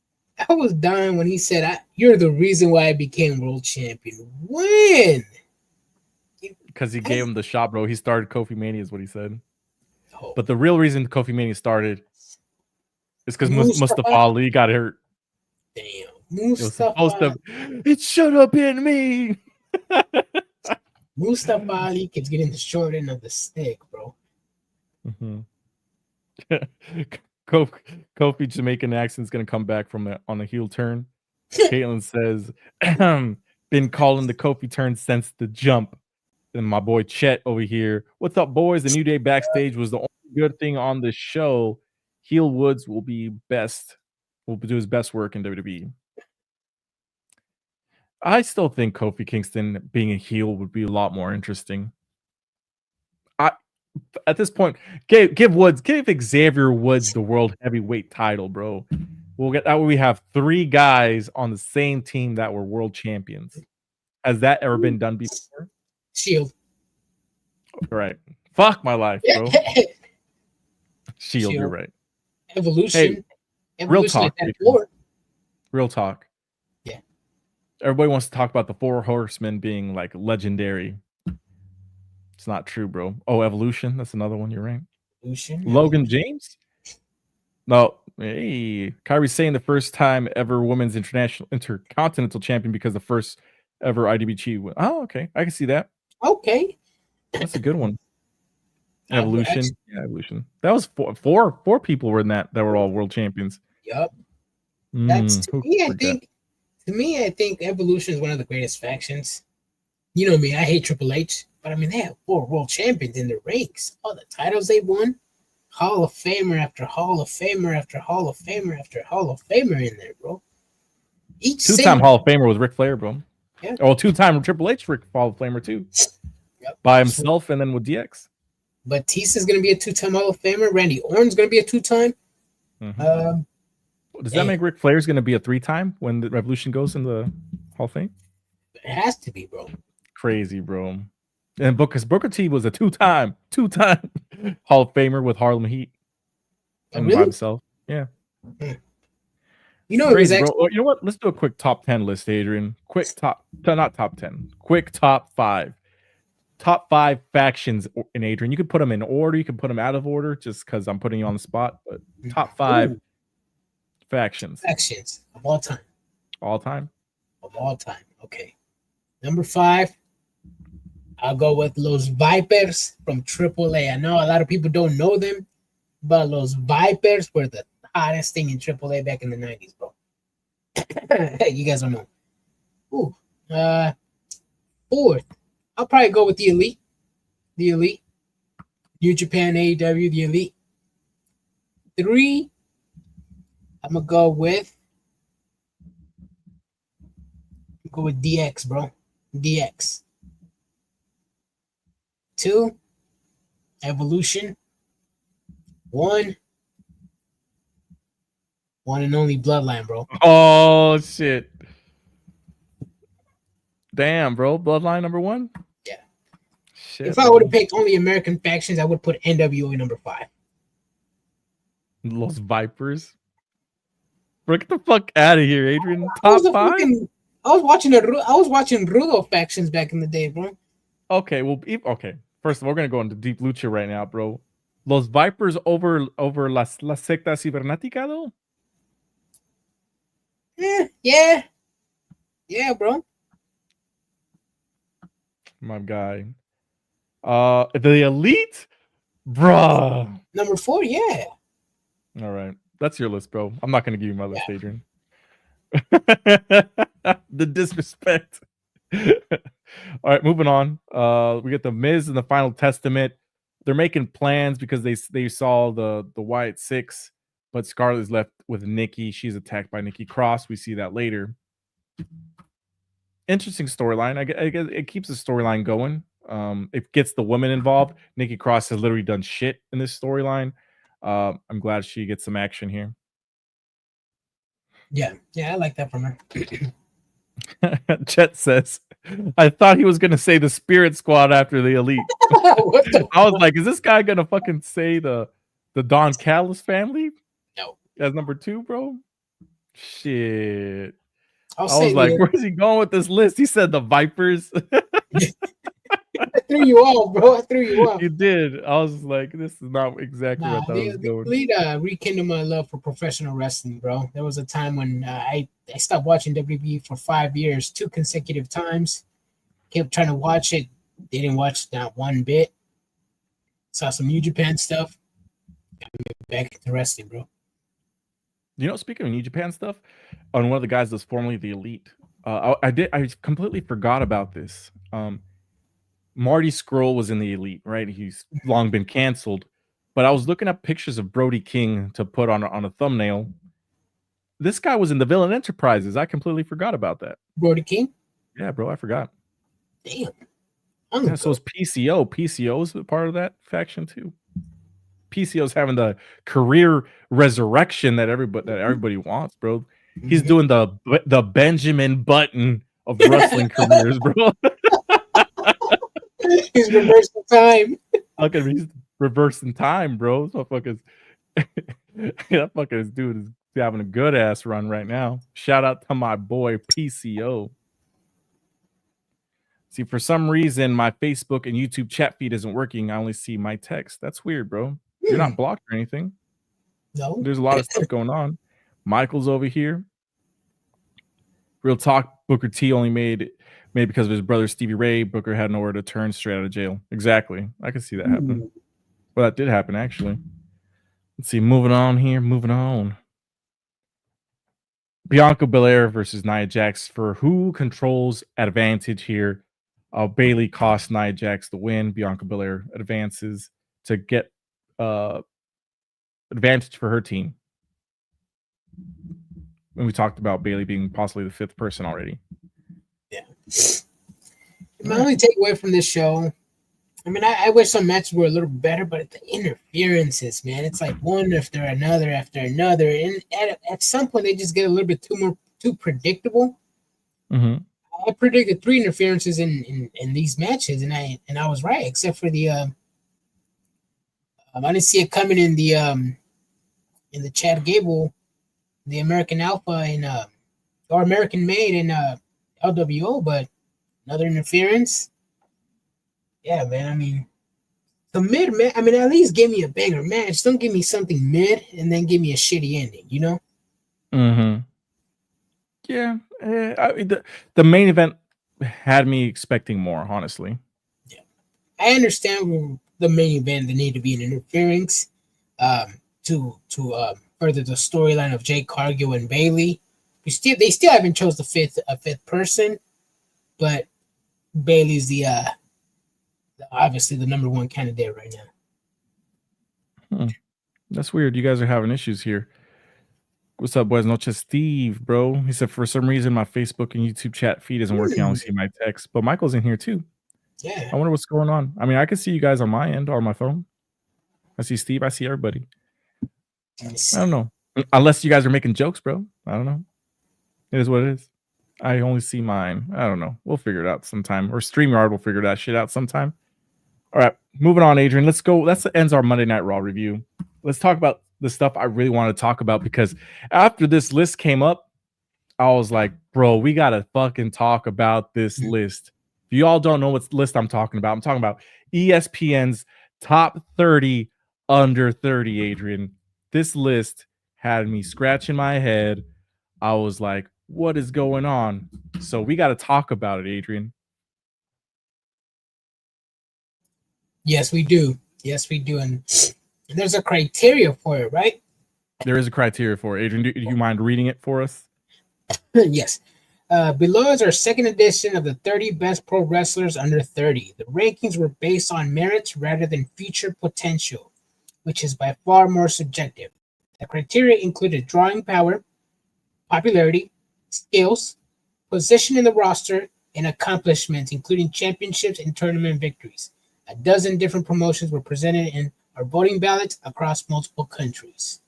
I was dying when he said, "You're the reason why I became world champion." When? Because he gave him the shot, bro. He started Kofi Mania, is what he said. Oh. But the real reason Kofi Mania started is because Mustafa Ali got hurt. Damn, Mustafa. It should have been me. Mustafa Ali keeps getting the short end of the stick, bro. Kofi Jamaican accent's gonna come back on the heel turn. Caitlin says, been calling the Kofi turn since the jump. And my boy Chet over here. What's up, boys? The New Day backstage was the only good thing on the show. Heel Woods will do his best work in WWE. I still think Kofi Kingston being a heel would be a lot more interesting. At this point, give Xavier Woods the world heavyweight title, bro. We'll get that way. We have 3 guys on the same team that were world champions. Has that ever been done before? Shield. Right. Fuck my life, bro. Shield, you're right. Evolution. Hey, real talk. Real talk. Yeah. Everybody wants to talk about the 4 horsemen being like legendary. It's not true, bro. Oh, Evolution. That's another one. You're right. Evolution. Logan James? No. Hey. Kyrie's saying the first time ever women's intercontinental champion because the first ever IWG win. Oh, okay. I can see that. Okay. That's a good one. Evolution. Yeah, Evolution. That was four people were in that were all world champions. Yep. That's to me, I think Evolution is one of the greatest factions. You know me, I hate Triple H. But I mean, they have 4 world champions in the ranks. All the titles they won, Hall of Famer after Hall of Famer after Hall of Famer after Hall of Famer in there, bro. Each 2-time Hall of Famer was Ric Flair, bro. Yeah. Oh, 2-time Triple H Hall of Famer too. Yep. By himself and then with DX. Batista's going to be a 2-time Hall of Famer. Randy Orton's going to be a 2-time. Mm-hmm. Does that make Ric Flair's going to be a 3-time when the Revolution goes in the Hall of Fame? It has to be, bro. Crazy, bro. And because Booker T was a 2-time Hall of Famer with Harlem Heat. And really? By himself. Yeah. You know, crazy, it was bro. You know what? Let's do a quick top 10 list, Adrian. Not top 10. Quick top 5. Top 5 factions in Adrian. You could put them in order. You can put them out of order just because I'm putting you on the spot. But top 5 factions. Factions of all time. All time? Of all time. Okay. Number 5, I'll go with Los Vipers from AAA. I know a lot of people don't know them, but Los Vipers were the hottest thing in AAA back in the 90s, bro. Hey, you guys don't know. Ooh. 4th, I'll probably go with the Elite. The Elite. New Japan, AEW, the Elite. 3, I'm going to go with DX, bro. DX. 2, Evolution. 1 and only Bloodline, bro. Oh, shit. Damn, bro. Bloodline number 1? Yeah. Shit, if I would have picked only American factions, I would put NWA number 5. Los Vipers. Bro, get the fuck out of here, Adrian. Top 5? I was watching Rudo factions back in the day, bro. Okay, well, okay. First of all, we're gonna go into deep lucha right now, bro. Los Vipers over la secta cibernética, though. Yeah, bro. My guy. The Elite, bruh. Number 4, yeah. All right, that's your list, bro. I'm not gonna give you my list, Adrian. The disrespect. All right, moving on. We get the Miz and the Final Testament. They're making plans because they saw the Wyatt 6, but Scarlett's left with Nikki. She's attacked by Nikki Cross. We see that later. Interesting storyline. I guess it keeps the storyline going. It gets the women involved. Nikki Cross has literally done shit in this storyline. I'm glad she gets some action here. Yeah, I like that from her. Chet says, I thought he was going to say the Spirit Squad after the Elite. I was like, is this guy going to fucking say the Don Callis family? No. As number 2, bro? Shit. I was like, where's he going with this list? He said the Vipers. I threw you off, bro. I threw you off. You did. I was like, this is not exactly what I thought it was going. Elite rekindled my love for professional wrestling, bro. There was a time when I stopped watching WWE for 5 years, 2 consecutive times. Kept trying to watch it. Didn't watch not one bit. Saw some New Japan stuff. Got me back into wrestling, bro. You know, speaking of New Japan stuff, on one of the guys that's formerly the Elite, I completely forgot about this. Marty Scurll was in the Elite, right? He's long been canceled, but I was looking up pictures of Brody King to put on a thumbnail. This guy was in the Villain Enterprises. I completely forgot about that. Brody King? Yeah, bro, I forgot. Damn. Yeah, so it's PCO. PCO is part of that faction too. PCO's having the career resurrection that everybody wants, bro. He's doing the Benjamin Button of wrestling careers, bro. He's reversing time. He's reversing time, bro. So that fucking dude is having a good ass run right now. Shout out to my boy PCO. See, for some reason, my Facebook and YouTube chat feed isn't working. I only see my text. That's weird, bro. You're not blocked or anything. No. There's a lot of stuff going on. Michael's over here. Real talk, Booker T only made because of his brother Stevie Ray. Booker had nowhere to turn straight out of jail. Exactly. I can see that happen. Well, that did happen, actually. Let's see. Moving on. Bianca Belair versus Nia Jax for who controls advantage here. Bailey costs Nia Jax the win. Bianca Belair advances to get advantage for her team. And we talked about Bailey being possibly the 5th person already. Yeah. My only takeaway from this show, I mean, I wish some matches were a little better, but the interferences, man, it's like one after another, and at some point they just get a little bit too predictable. Mm-hmm. I predicted 3 interferences in these matches, and I was right, except for the I didn't see it coming in the Chad Gable, the American Alpha or American Made in LWO, but another interference. Yeah, man. I mean, the mid man. I mean, at least give me a banger match. Don't give me something mid and then give me a shitty ending. You know? Mm-hmm. Yeah, the main event had me expecting more. Honestly, yeah, I understand the main event. There need to be an interference, to further the storyline of Jade Cargill and Bailey. They still haven't chose a fifth person, but Bailey's the obviously the number 1 candidate right now. That's weird. You guys are having issues here. What's up, boys? Noches Steve, bro. He said, for some reason, my Facebook and YouTube chat feed isn't working. I only see my text, but Michael's in here too. Yeah. I wonder what's going on. I mean, I can see you guys on my end or on my phone. I see Steve. I see everybody. I don't know. Unless you guys are making jokes, bro. I don't know. It is what it is. I only see mine. I don't know. We'll figure it out sometime. Or StreamYard will figure that shit out sometime. All right. Moving on, Adrian. Let's go. That ends our Monday Night Raw review. Let's talk about the stuff I really want to talk about, because after this list came up, I was like, bro, we got to fucking talk about this list. If you all don't know what list I'm talking about ESPN's top 30 under 30, Adrian. This list had me scratching my head. I was like, what is going on? So we got to talk about it, Adrian. Yes, we do. And there's a criteria for it, right? There is a criteria for it. Adrian, do you mind reading it for us? Yes. Below is our second edition of the 30 best pro wrestlers under 30. The rankings were based on merits rather than future potential, which is by far more subjective. The criteria included drawing power, popularity, skills, position in the roster, and accomplishments, including championships and tournament victories. A dozen different promotions were presented in our voting ballots across multiple countries.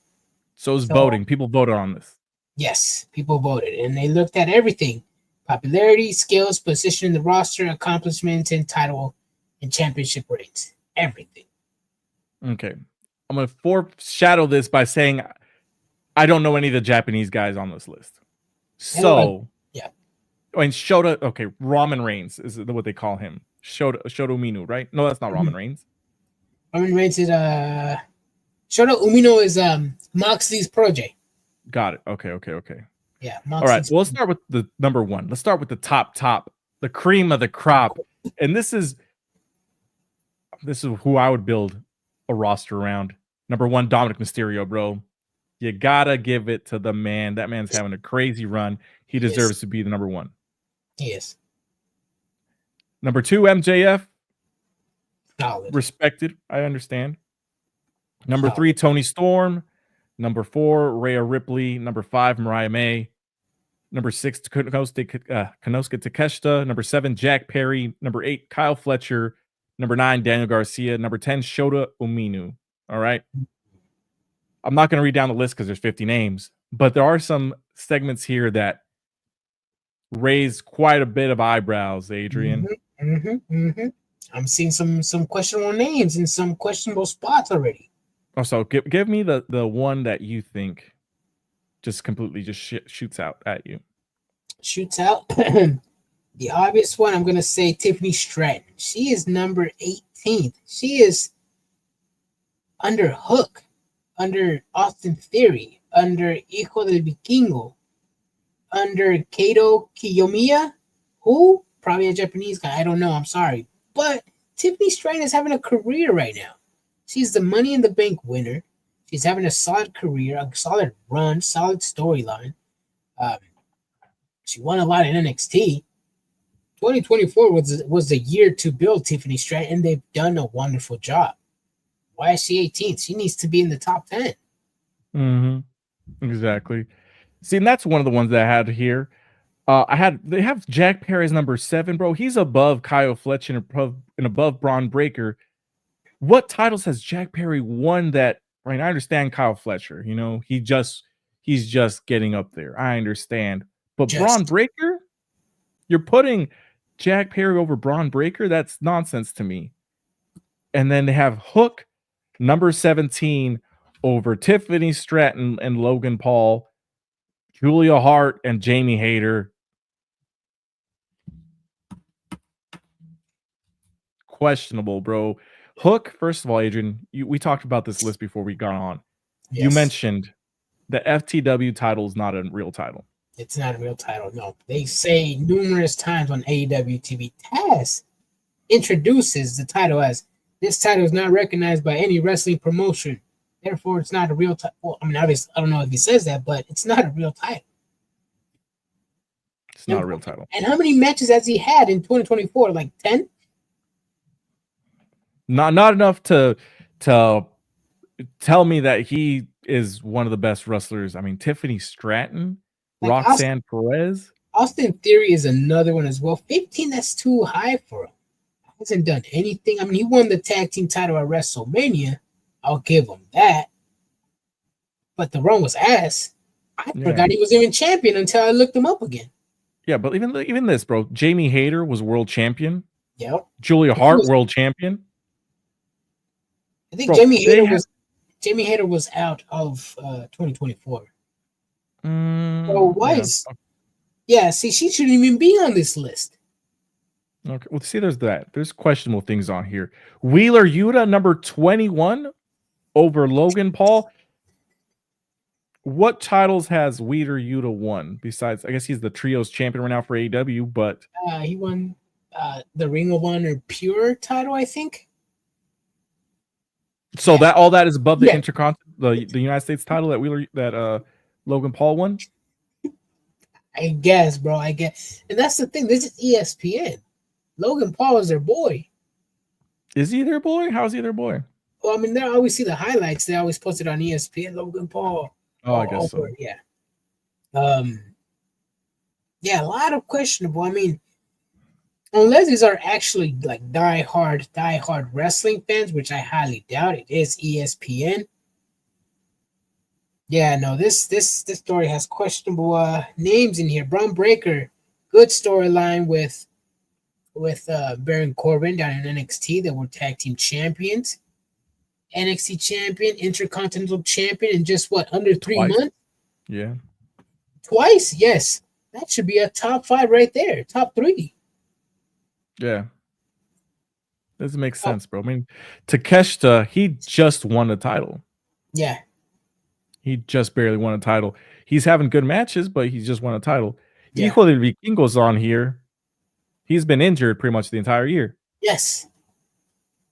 So it was voting. People voted on this. Yes, people voted, and they looked at everything: popularity, skills, position in the roster, accomplishments, and title and championship reigns. Everything. Okay. I'm going to foreshadow this by saying I don't know any of the Japanese guys on this list. So, yeah. I mean, Shota, okay, Ramen Reigns is what they call him. Shota Umino, right? No, that's not Ramen Reigns. Ramen Reigns is Shota Umino is Moxley's protege. Got it. Okay. Yeah. All right. Well, let's start with the number 1. Let's start with the top, the cream of the crop. And this is who I would build a roster around. Number 1, Dominic Mysterio, bro. You gotta give it to the man. That man's having a crazy run. He deserves to be the number 1. Yes. Number 2, MJF. Solid. Respected. I understand. Number 3, Tony Storm. Number 4, Rhea Ripley. Number 5, Mariah May. Number 6, Konosuke Takeshita. Number 7, Jack Perry. Number 8, Kyle Fletcher. Number 9, Daniel Garcia. Number 10, Shota Umino. All right. I'm not going to read down the list because there's 50 names, but there are some segments here that raise quite a bit of eyebrows, Adrian. I'm seeing some questionable names in some questionable spots already. Also, give me the one that you think just completely shoots out at you. Shoots out? The obvious one, I'm going to say Tiffany Stratton. She is number 18th. She is under Hook, under Austin Theory, under Hijo del Vikingo, under Kato Kiyomiya, who? Probably a Japanese guy. I don't know. I'm sorry. But Tiffany Stratton is having a career right now. She's the Money in the Bank winner. She's having a solid career, a solid run, solid storyline. She won a lot in NXT. 2024 was the year to build Tiffany Stratton, and they've done a wonderful job. Why is she 18th? She needs to be in the top 10. Exactly. See, and that's one of the ones that I had here. They have Jack Perry as number 7, bro. He's above Kyle Fletcher and above Braun Breaker. What titles has Jack Perry won that? Right, I understand Kyle Fletcher. You know, he's just getting up there. I understand, but Braun Breaker, you're putting Jack Perry over Braun Breaker? That's nonsense to me. And then they have Hook, number 17, over Tiffany Stratton and Logan Paul, Julia Hart and Jamie Hayter. Questionable, bro. Hook, first of all, Adrian, we talked about this list before we got on. Yes. You mentioned the FTW title is not a real title. It's not a real title, no. They say numerous times on AEW TV, Taz introduces the title as, this title is not recognized by any wrestling promotion. Therefore, it's not a real title. Well, I mean, obviously, I don't know if he says that, but it's not a real title. It's not a real title. And how many matches has he had in 2024? Like 10? Not enough to tell me that he is one of the best wrestlers. I mean, Tiffany Stratton, like Roxanne Perez. Austin Theory is another one as well. 15, that's too high for him. Hasn't done anything. I mean, he won the tag team title at WrestleMania. I'll give him that. But the run was ass. I forgot he was even champion until I looked him up again. Yeah, but even this, bro. Jamie Hayter was world champion. Yep. Julia Hart, world champion. I think Jamie Hayter was out of 2024. So why is see, she shouldn't even be on this list. Okay, well, see, there's questionable things on here. Wheeler Yuta, number 21, over Logan Paul. What titles has Wheeler Yuta won? Besides, I guess he's the trios champion right now for AEW, but he won the Ring of Honor Pure title, I think. So that all that is above the Intercontinental, the United States title that Logan Paul won. I guess, bro. I guess, and that's the thing. This is ESPN. Logan Paul is their boy. Is he their boy? How is he their boy? Well, I mean, they always see the highlights. They always post it on ESPN. Logan Paul. Oh, I guess so. Yeah. Yeah, a lot of questionable. I mean, unless these are actually like die-hard wrestling fans, which I highly doubt. It is ESPN. Yeah, no, this story has questionable names in here. Braun Breaker, good storyline with Baron Corbin down in NXT. They were tag team champions. NXT champion, Intercontinental champion in just under 3 months? Yeah. Twice? Yes. That should be a top 5 right there. Top 3. Yeah. Doesn't make sense, bro. I mean, Takeshita, he just won a title. Yeah. He just barely won a title. He's having good matches, but he's just won a title. Yeah. Equally, Vikingo's on here. He's been injured pretty much the entire year. Yes.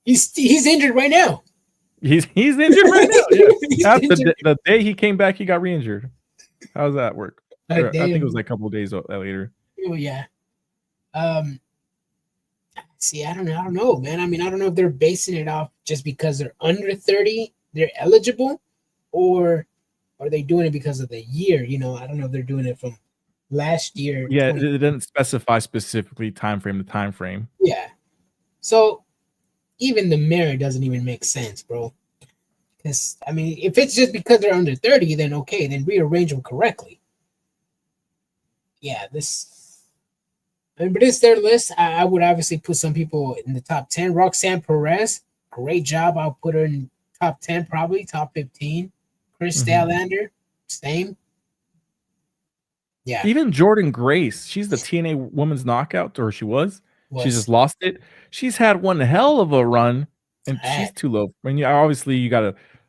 He's injured right now. He's injured right now. Yeah. The day he came back, he got re-injured. How does that work? I think it was like a couple of days later. Oh yeah. See, I don't know, man. I mean, I don't know if they're basing it off just because they're under 30, they're eligible, or are they doing it because of the year? You know, I don't know if they're doing it from last year. Yeah, it didn't specify specifically time frame to time frame. Yeah. So even the merit doesn't even make sense, bro. Because, I mean, if it's just because they're under 30, then okay, then rearrange them correctly. Yeah, but it's their list. I would obviously put some people in the top 10. Roxanne Perez, great job. I'll put her in top 10, probably top 15. Chris Statlander, same. Yeah. Even Jordan Grace, she's the TNA Women's Knockout, or she was. She just lost it. She's had one hell of a run, and she's too low. I mean, obviously,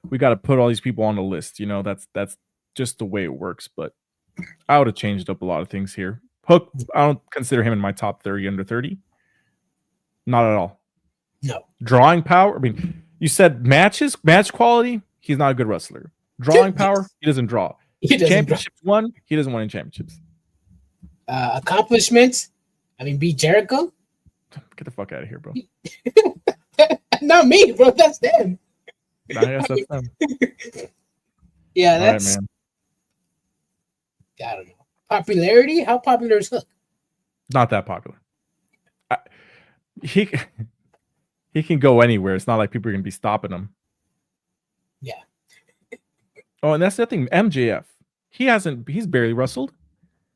we gotta put all these people on the list. You know, that's just the way it works. But I would have changed up a lot of things here. Hook, I don't consider him in my top 30 under 30. Not at all. No. Drawing power. I mean, you said match quality. He's not a good wrestler. Drawing power. He doesn't draw. Championships won. He doesn't win in championships. Accomplishments. I mean, beat Jericho. Get the fuck out of here, bro. Not me, bro. That's them. I guess that's them. Yeah, All that's. right, man. I don't know. Popularity? How popular is Hook? Not that popular. He can go anywhere. It's not like people are gonna be stopping him. Yeah. Oh, and that's the thing. MJF. He's barely wrestled.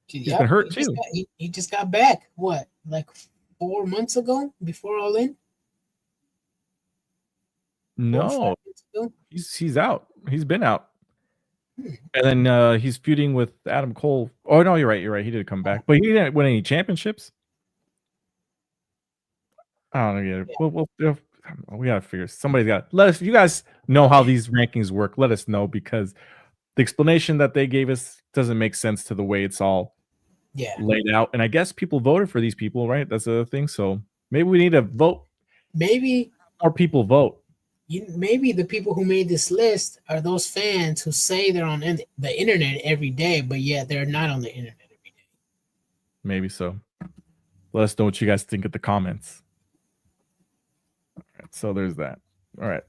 He's been hurt too. He just got back. What, like 4 months ago? Before All In? No, he's out. He's been out. And then he's feuding with Adam Cole. Oh no, you're right. He did come back, but he didn't win any championships. I don't know. Yeah. We gotta figure. Somebody's got. Let us. If you guys know how these rankings work, let us know, because the explanation that they gave us doesn't make sense to the way it's all laid out. And I guess people voted for these people, right? That's the other thing. So maybe we need to vote. Maybe more people vote. Maybe the people who made this list are those fans who say they're on the internet every day, but yet they're not on the internet every day. Maybe so. Let us know what you guys think in the comments. All right, so there's that. All right.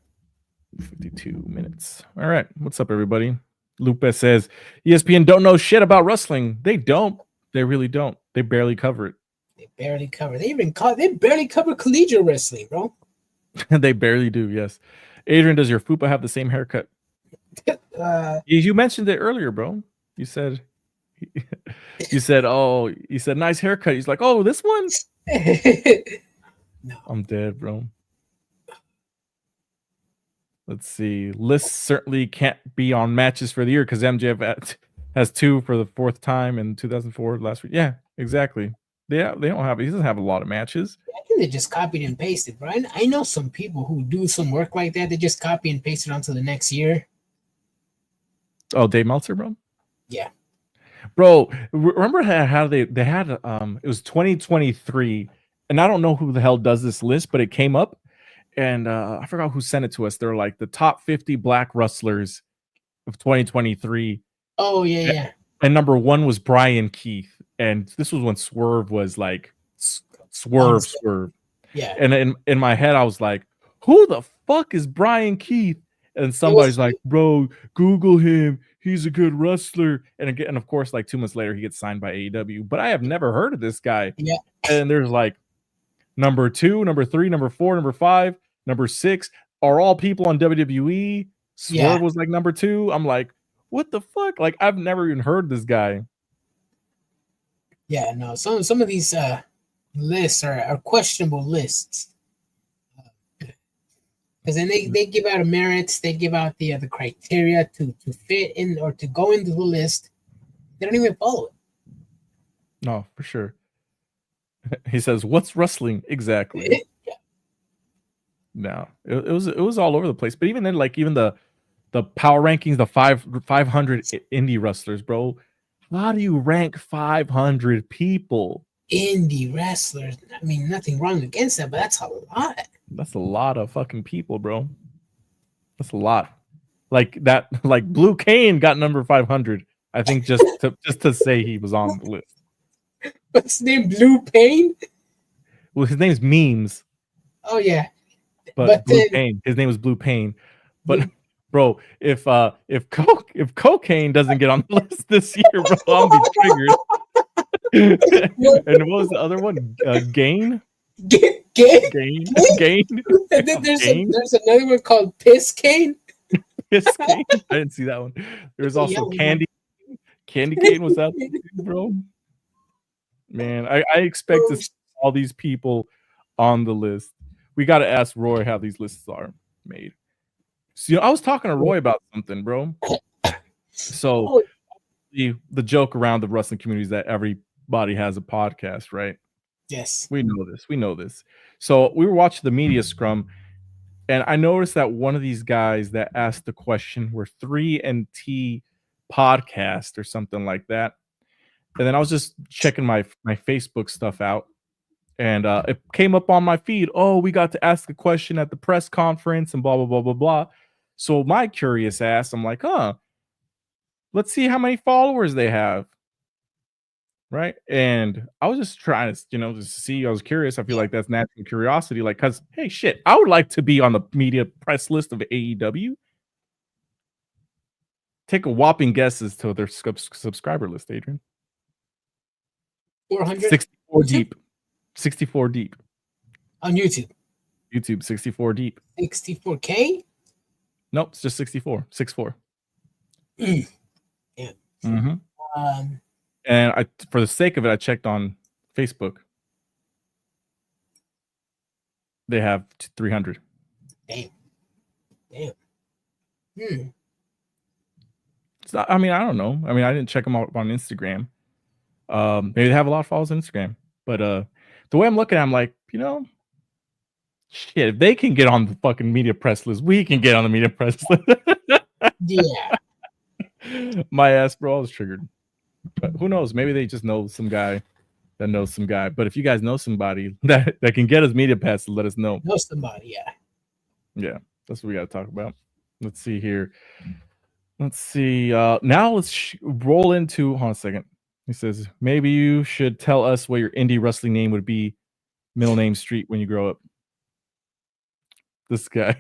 52 minutes. All right. What's up, everybody? Lupe says, ESPN don't know shit about wrestling. They don't. They really don't. They barely cover it. They barely cover. They barely cover collegiate wrestling, bro. They barely do, yes. Adrian, does your fupa have the same haircut? You mentioned it earlier, bro. You said, nice haircut. He's like, oh, this one? No. I'm dead, bro. Let's see. Lists certainly can't be on matches for the year because MJF has 2 for the 4th time in 2004 last week. Yeah, exactly. Yeah, he doesn't have a lot of matches. I think they just copied and pasted, bro. I know some people who do some work like that. They just copy and paste it onto the next year. Oh, Dave Meltzer, bro? Yeah. Bro, remember how they had it was 2023, and I don't know who the hell does this list, but it came up, and I forgot who sent it to us. They're like the top 50 black wrestlers of 2023. Oh, yeah. And number 1 was Brian Keith. And this was when Swerve was like Swerve. Yeah. And in my head, I was like, who the fuck is Brian Keith? And somebody's like, bro, Google him. He's a good wrestler. And again, of course, like 2 months later, he gets signed by AEW. But I have never heard of this guy. Yeah. And there's like number 2, number 3, number 4, number 5, number 6 are all people on WWE. Swerve was like number 2. I'm like, what the fuck? Like, I've never even heard this guy. Yeah, no. Some of these lists are questionable lists. Because then they give out a merits, they give out the criteria to fit in or to go into the list. They don't even follow it. No, for sure. He says, "What's wrestling exactly?" Yeah. No, it was all over the place. But even then, like even the power rankings, the 500 indie wrestlers, bro. How do you rank 500 people? Indie wrestlers. I mean, nothing wrong against that, but that's a lot. That's a lot of fucking people, bro. That's a lot. Like that. Like Blue Cane got number 500. I think just to say he was on the list. What's his name? Blue Pain? Well, his name's Memes. Oh yeah. But Blue Pain. His name was Blue Pain. But bro, if cocaine doesn't get on the list this year, bro, I'll be triggered. And what was the other one? Gain. And then there's another one called Piss Cane. Piss Cane. I didn't see that one. There was also Candy. Candy Cane was out there, bro. Man, I expect to see all these people on the list. We got to ask Roy how these lists are made. So, I was talking to Roy about something, bro. So the joke around the wrestling community is that everybody has a podcast, right? Yes. We know this. So we were watching the media scrum, and I noticed that one of these guys that asked the question were 3NT podcast or something like that. And then I was just checking my Facebook stuff out, and it came up on my feed. Oh, we got to ask a question at the press conference and blah, blah, blah, blah, blah. So my curious ass, I'm like, let's see how many followers they have. right? And I was just trying to, just see. I was curious. I feel like that's natural curiosity, like, because hey, shit, I would like to be on the media press list of AEW. Take a whopping guess as to their subscriber list, Adrian. 400. 64 deep. 64 deep on YouTube. YouTube 64 deep. 64K. Nope, it's just 64. 64. Yeah. Mm-hmm. And I, for the sake of it, I checked on Facebook. They have 300. Damn. It's not, I mean, I don't know. I mean, I didn't check them out on Instagram. Maybe they have a lot of followers on Instagram. But the way I'm looking at it, I'm like, shit, if they can get on the fucking media press list, we can get on the media press list. Yeah. My ass, bro, I was triggered. But who knows? Maybe they just know some guy that knows some guy. But if you guys know somebody that can get us media passes, let us know. Know somebody, yeah. Yeah, that's what we got to talk about. Let's see here. Let's see. Now let's roll into. Hold on a second. He says, maybe you should tell us what your indie wrestling name would be, middle name street, when you grow up. This guy,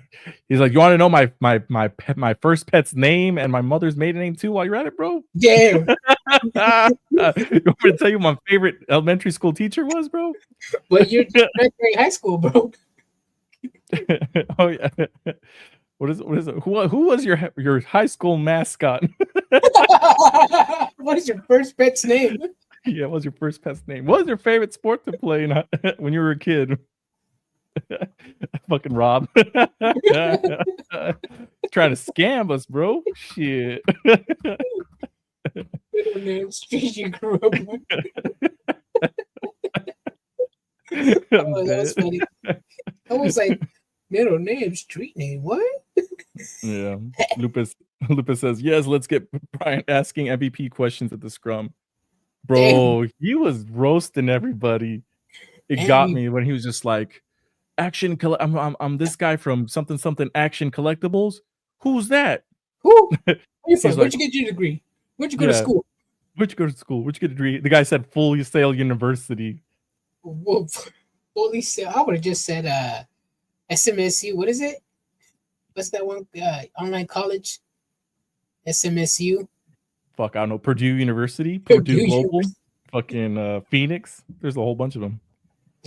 he's like, you want to know my first pet's name and my mother's maiden name too while you're at it, bro? Damn. You want me to tell you my favorite elementary school teacher was, bro? Well, you're in high school, bro. Oh yeah. What is it? Who was your high school mascot? What is your first pet's name? Yeah, what was your first pet's name? What was your favorite sport to play when you were a kid? Fucking Rob. Trying to scam us, bro. Shit. Middle name street you grew up with. Oh, that was funny. I was like, middle name, street name, what? Yeah. Lupus says, yes, let's get Brian asking MVP questions at the scrum. Bro, he was roasting everybody. It got me when he was just like, I'm this guy from something action collectibles. Who's that? Who? Where you from? Like, Where'd you get your degree? Where'd you go to school? Where'd you go to school? Where'd you get a degree? The guy said Full Sail University. Well, Fully Sail. I would have just said SMSU. What is it? What's that one? Online college? SMSU. Fuck, I don't know. Purdue University, Purdue Global, fucking Phoenix. There's a whole bunch of them.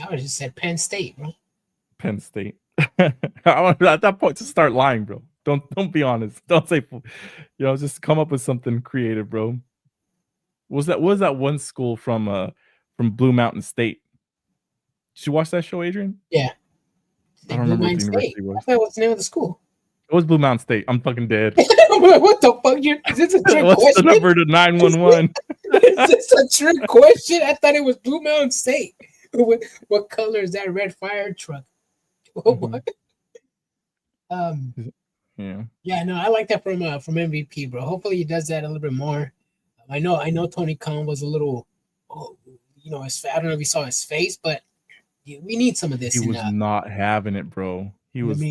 I would have just said Penn State, bro. Penn State. I want at that point to start lying, bro. Don't be honest. Don't say, just come up with something creative, bro. What was that one school from Blue Mountain State? Did you watch that show, Adrian? Yeah. I don't remember what the university was. I thought what's the name of the school? It was Blue Mountain State. I'm fucking dead. What the fuck? Is this a trick What's question? the number to 911? Is this a trick question? I thought it was Blue Mountain State. What color is that red fire truck? What? Yeah, no, I like that from MVP, bro. Hopefully he does that a little bit more. I know Tony Khan was a little, I don't know if you saw his face, but we need some of this. He was not having it, bro. He was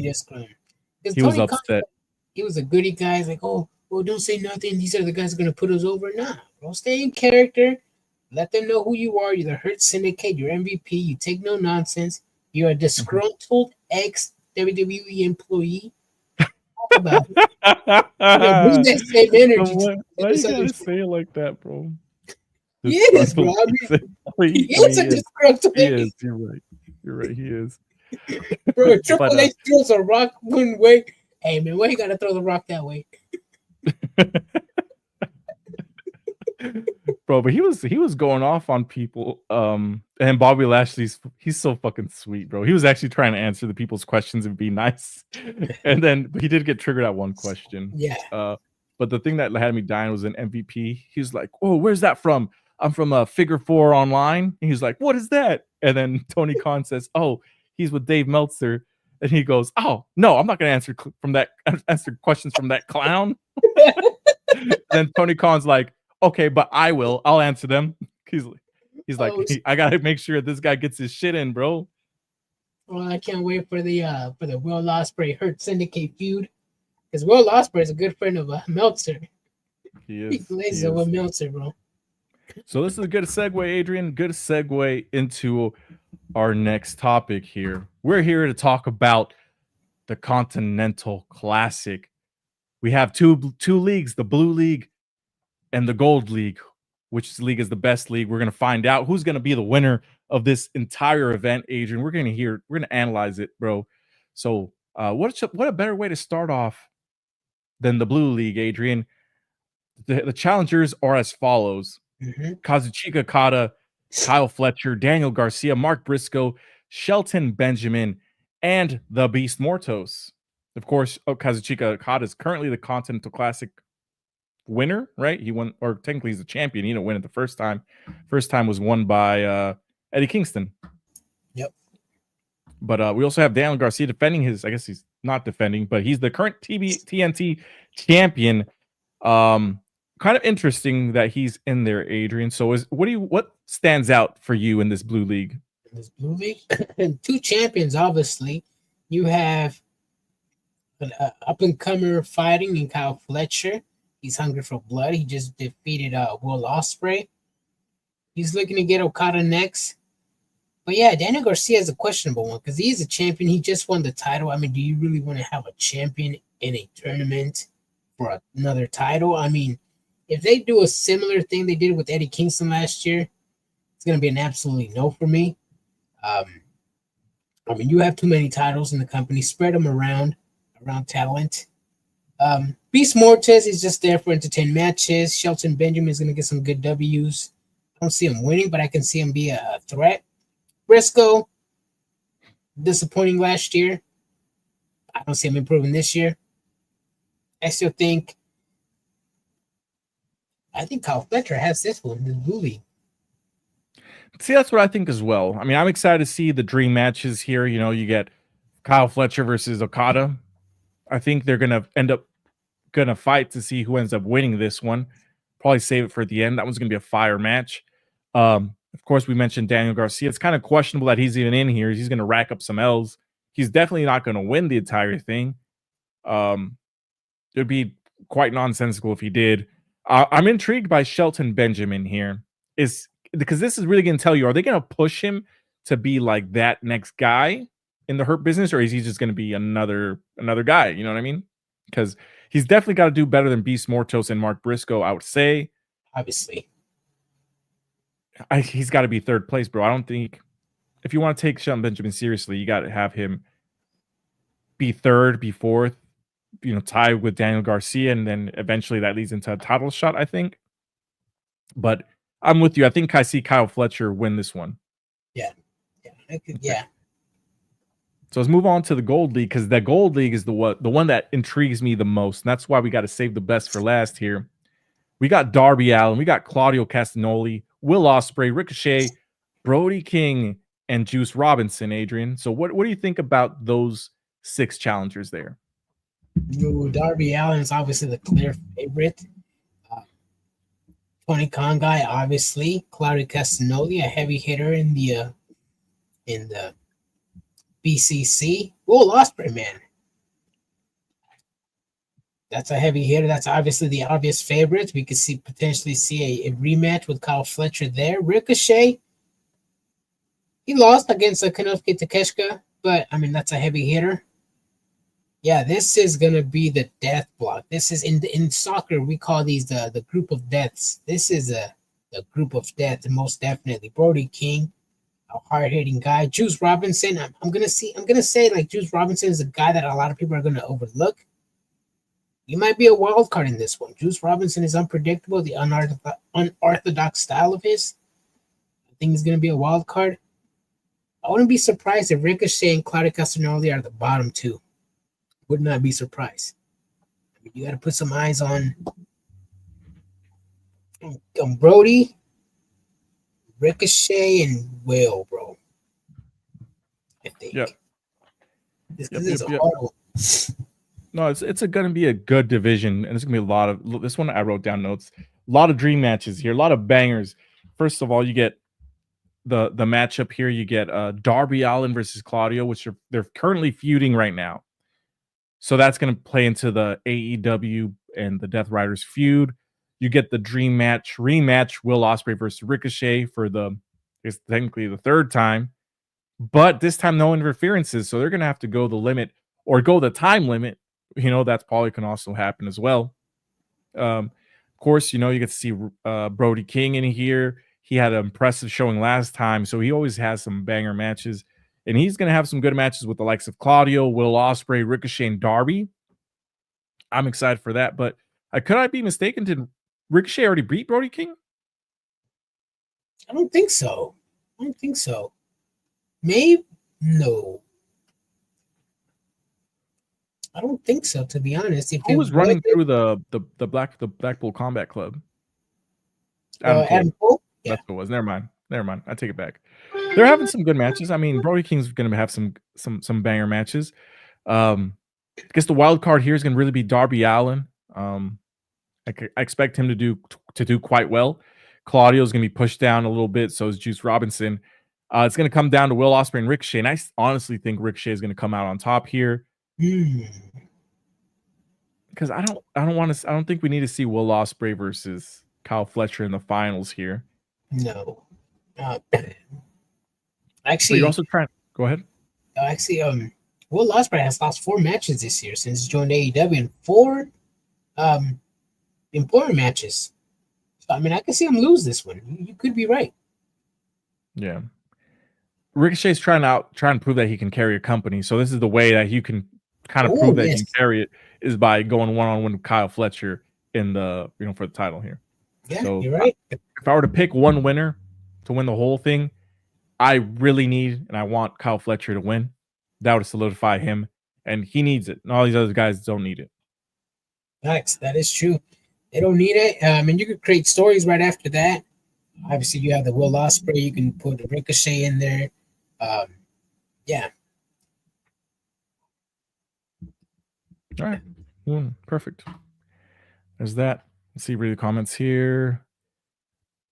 upset. He was a goody guy. He's like, oh, well, don't say nothing. These are the guys who are gonna put us over. Nah, bro, stay in character. Let them know who you are. You're the Hurt Syndicate. You're MVP. You take no nonsense. You're a disgruntled ex-WWE employee. Talk about it. Bring that same energy. Why you gotta say it like that, bro? He is, bro. He is a disgruntled. He is. You're right. He is. Bro, Triple H throws a rock one way. Hey, man, why you gotta throw the rock that way? Bro, but he was going off on people. And Bobby Lashley's he's so fucking sweet, bro. He was actually trying to answer the people's questions and be nice. And then he did get triggered at one question. Yeah. But the thing that had me dying was an MVP. He was like, "Oh, where's that from? I'm from Figure 4 Online." And he's like, "What is that?" And then Tony Khan says, "Oh, he's with Dave Meltzer." And he goes, "Oh, no, I'm not going to answer questions from that clown." Then Tony Khan's like, "Okay, but I will. I'll answer them." He's like, I got to make sure this guy gets his shit in, bro. Well, I can't wait for the Will Ospreay Hurt Syndicate feud, because Will Ospreay is a good friend of Meltzer. He is. He plays with Meltzer, bro. So this is a good segue, Adrian. Good segue into our next topic here. We're here to talk about the Continental Classic. We have two leagues, the Blue League and the Gold League. Which league is the best league? We're going to find out who's going to be the winner of this entire event, Adrian. We're going to analyze it, bro. So, what a better way to start off than the Blue League, Adrian? The challengers are as follows: Kazuchika Okada, Kyle Fletcher, Daniel Garcia, Mark Briscoe, Shelton Benjamin, and the Beast Mortos. Of course, Kazuchika Okada is currently the Continental Classic winner, right? He won, or technically he's a champion. He didn't win it the first time. First time was won by Eddie Kingston. Yep. But we also have Daniel Garcia defending his. I guess he's not defending, but he's the current TNT champion. Kind of interesting that he's in there, Adrian. So what stands out for you in this Blue League? In this Blue League, two champions. Obviously, you have an up and comer fighting in Kyle Fletcher. He's hungry for blood. He just defeated Will Ospreay. He's looking to get Okada next. But yeah, Daniel Garcia is a questionable one because he's a champion. He just won the title. I mean, do you really want to have a champion in a tournament for another title? I mean, if they do a similar thing they did with Eddie Kingston last year, it's going to be an absolutely no for me. I mean, you have too many titles in the company. Spread them around talent. Beast Mortes is just there for entertainment matches. Shelton Benjamin is going to get some good W's. I don't see him winning, but I can see him be a threat. Briscoe, disappointing last year. I don't see him improving this year. I think Kyle Fletcher has this one, the Blue League. See, that's what I think as well. I mean, I'm excited to see the dream matches here. You know, you get Kyle Fletcher versus Okada. I think they're going to end up fight to see who ends up winning this one. Probably save it for the end. That one's going to be a fire match. Of course, we mentioned Daniel Garcia. It's kind of questionable that he's even in here. He's going to rack up some L's. He's definitely not going to win the entire thing. It would be quite nonsensical if he did. I'm intrigued by Shelton Benjamin here. Because this is really going to tell you, are they going to push him to be like that next guy in the Hurt Business, or is he just going to be another guy? You know what I mean? Because he's definitely got to do better than Beast Mortos and Mark Briscoe, I would say. Obviously. He's got to be third place, bro. I don't think, if you want to take Shelton Benjamin seriously, you got to have him be third, be fourth, tie with Daniel Garcia, and then eventually that leads into a title shot, I think. But I'm with you. I think I see Kyle Fletcher win this one. Yeah. Yeah. So let's move on to the Gold League, because the Gold League is the one that intrigues me the most. And that's why we got to save the best for last here. We got Darby Allin, we got Claudio Castagnoli, Will Ospreay, Ricochet, Brody King, and Juice Robinson, Adrian. So what do you think about those 6 challengers there? Darby Allin is obviously the clear favorite. Tony Khan guy, obviously. Claudio Castagnoli, a heavy hitter in the BCC. Will Ospreay, man. That's a heavy hitter. That's obviously the obvious favorite. We could potentially see a rematch with Kyle Fletcher there. Ricochet, he lost against Konosuke Takeshita, but I mean, that's a heavy hitter. Yeah, this is gonna be the death block. This is in soccer, we call these the group of deaths. This is the group of death, most definitely. Brody King, a hard-hitting guy. Juice Robinson, I'm gonna say like Juice Robinson is a guy that a lot of people are gonna overlook. He might be a wild card in this one. Juice Robinson is unpredictable, the unorthodox style of his. I think he's gonna be a wild card. I wouldn't be surprised if Ricochet and Claudio Castagnoli are the bottom 2. Would not be surprised. I mean, you got to put some eyes on Brody, Ricochet, and Will, bro. I think. Yep. This is a hard one. No, it's going to be a good division, and it's going to be a lot of this one. I wrote down notes. A lot of dream matches here, a lot of bangers. First of all, you get the matchup here. You get Darby Allin versus Claudio, which they're currently feuding right now. So that's going to play into the AEW and the Death Riders feud. You get the dream match rematch, Will Ospreay versus Ricochet for it's technically the third time, but this time no interferences, so they're gonna have to go the limit or go the time limit. That's probably can also happen as well. Of course, you get to see Brody King in here. He had an impressive showing last time, so he always has some banger matches, and he's gonna have some good matches with the likes of Claudio, Will Ospreay, Ricochet, and Darby. I'm excited for that, but could I be mistaken? Did Ricochet already beat Brody King? I don't think so. Maybe no. I don't think so, to be honest. Who was running through the Blackpool Combat Club? Adam Cole? Yeah. That's what it was. Never mind. I take it back. They're having some good matches. I mean, Brody King's going to have some banger matches. I guess the wild card here is going to really be Darby Allin. I expect him to do quite well. Claudio's going to be pushed down a little bit. So is Juice Robinson. It's going to come down to Will Ospreay and Ricochet, and I honestly think Ricochet is going to come out on top here. Because I don't think we need to see Will Ospreay versus Kyle Fletcher in the finals here. No. Actually, you're also trying. Go ahead. Will Ospreay has lost 4 matches this year since he joined AEW, and 4 important matches. So I mean, I can see him lose this one. You could be right. Yeah. Ricochet's trying to prove that he can carry a company. So this is the way that you can kind of prove that you can carry it, is by going one-on-one with Kyle Fletcher in the for the title here. Yeah, so you're right. If I were to pick one winner to win the whole thing, I really need and I want Kyle Fletcher to win. That would solidify him, and he needs it. And all these other guys don't need it. Facts. That is true. They don't need it. And you could create stories right after that. Obviously, you have the Will Ospreay. You can put the Ricochet in there. Yeah. All right. Perfect. There's that. Let's see the comments here.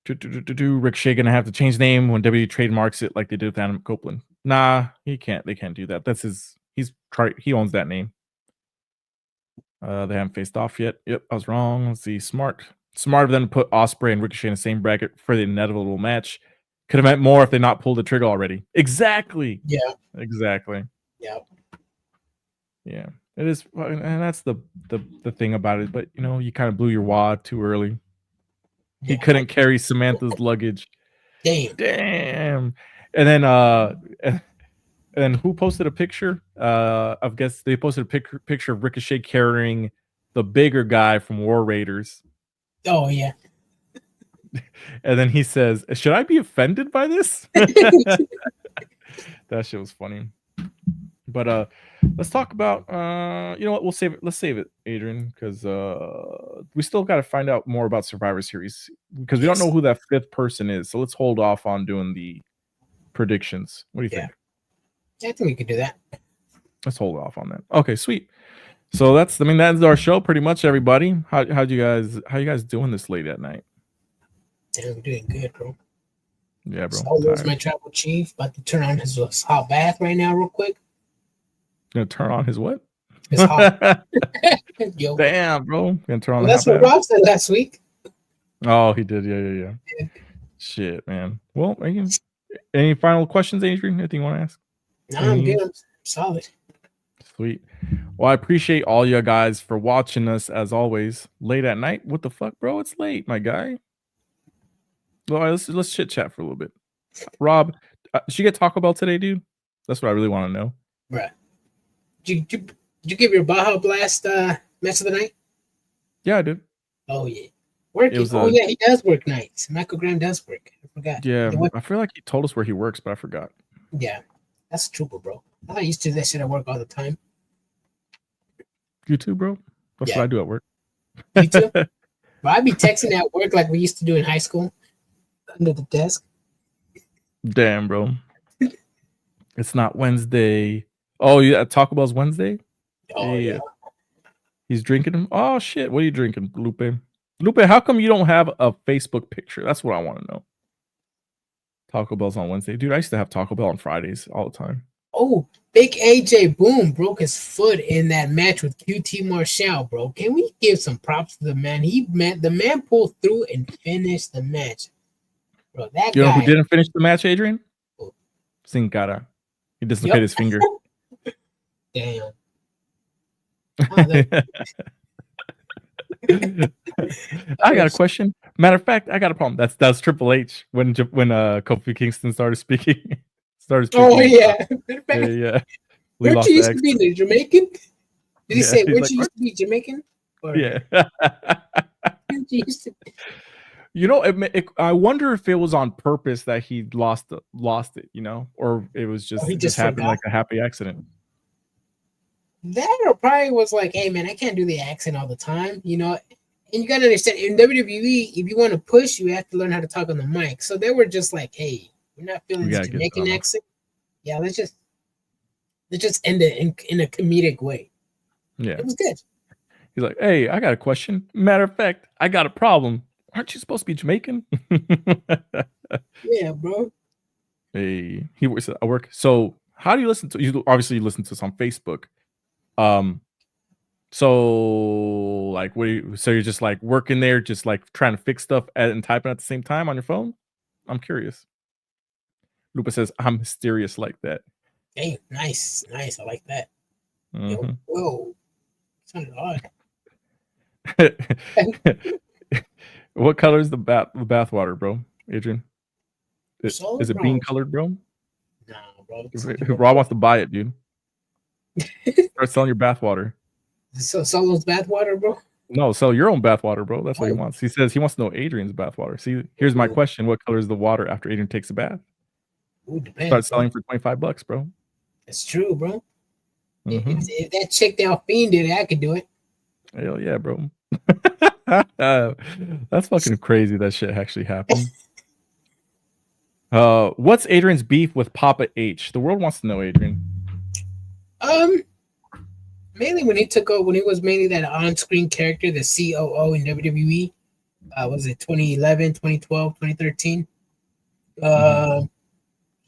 Ricochet gonna have to change the name when WWE trademarks it like they did with Adam Copeland. Nah, he can't. They can't do that. That's his. He owns that name. They haven't faced off yet. Yep, I was wrong. Let's see. Smart of them to put Ospreay and Ricochet in the same bracket for the inevitable match. Could have meant more if they not pulled the trigger already. Exactly. Yeah. Exactly. Yeah. Yeah. It is, and that's the thing about it. But you kind of blew your wad too early. He couldn't carry Samantha's luggage. Damn. And then who posted a picture? I guess they posted a picture of Ricochet carrying the bigger guy from War Raiders. Oh yeah. And then he says, "Should I be offended by this?" That shit was funny. But let's talk about you know what, we'll save it. Let's save it, Adrian, because we still got to find out more about Survivor Series because we don't know who that 5th person is. So let's hold off on doing the predictions. What do you think? I think we could do that. Let's hold off on that. Okay, sweet. So that's our show pretty much, everybody. How you guys doing this late at night? Damn, I'm doing good, bro. Yeah, bro. Solo's my tribal chief. About to turn on his hot bath right now, real quick. Gonna turn on his what? His hot. Yo. Damn, bro. Gonna turn on. That's what Rob said last week. Oh, he did. Yeah. Shit, man. Well, any final questions, Adrian? Anything you want to ask? No, I'm good. I'm solid. Sweet. Well, I appreciate all you guys for watching us as always. Late at night. What the fuck, bro? It's late, my guy. Well, let's chit chat for a little bit. Rob, did you get Taco Bell today, dude? That's what I really want to know. Bruh. Did you give your Baja Blast match of the night? Yeah, I did. Oh yeah. Yeah, he does work nights. Michael Graham does work. I forgot. Yeah, I feel like he told us where he works, but I forgot. Yeah, that's true, bro. I used to do that shit at work all the time. You too, bro? That's what I do at work. You too? Bro, I'd be texting at work like we used to do in high school. Under the desk. Damn, bro. It's not Wednesday. Oh, yeah, Taco Bell's Wednesday? Oh, yeah. He's drinking them? Oh, shit. What are you drinking, Lupe? Lupe, how come you don't have a Facebook picture? That's what I want to know. Taco Bell's on Wednesday. Dude, I used to have Taco Bell on Fridays all the time. Oh, Big AJ Boom broke his foot in that match with QT Marshall, bro. Can we give some props to the man? The man pulled through and finished the match, bro. That You know who guy. didn't finish the match, Adrian? Who? Sin Cara. He dislocated his finger. Damn. Oh, I got a question. Matter of fact, I got a problem. That's Triple H when Kofi Kingston started speaking. Oh yeah. Yeah. Where'd you used to be? The Jamaican? Did he say where'd you used to be Jamaican? Or Yeah. where'd you used to be? You know, I wonder if it was on purpose that he lost it, you know, or it was just happened like a happy accident. That or probably was like, hey man, I can't do the accent all the time, you know. And you gotta understand, in WWE, if you want to push, you have to learn how to talk on the mic. So they were just like, hey, we're not feeling this Jamaican accent. Yeah, let's just end it in a comedic way. Yeah, it was good. He's like, hey, I got a question. Matter of fact, I got a problem. Aren't you supposed to be Jamaican? Yeah, bro. Hey, he works at work. So how do you listen to? You obviously listen to us on Facebook. So like, so you're just like working there, just like trying to fix stuff and typing at the same time on your phone? I'm curious. Lupa says, I'm mysterious like that. Hey, nice. I like that. Mm-hmm. Whoa. Sounded odd. What color is the bath water, bro? Adrian? Is it bean colored, bro? No, bro. Rob wants to buy it, dude. Start selling your bath water. So sell those bath water, bro? No, sell your own bath water, bro. That's what he wants. He says he wants to know Adrian's bath water. See, here's my question. What color is the water after Adrian takes a bath? Ooh, depends, start selling for $25, bro. That's true, bro. Mm-hmm. If that chick Delphine did it, I could do it. Hell yeah, bro. That's fucking crazy that shit actually happened. What's Adrian's beef with Papa H? The world wants to know, Adrian. Mainly when he took over, when he was mainly that on-screen character, the COO in WWE. Was it 2011, 2012, 2013?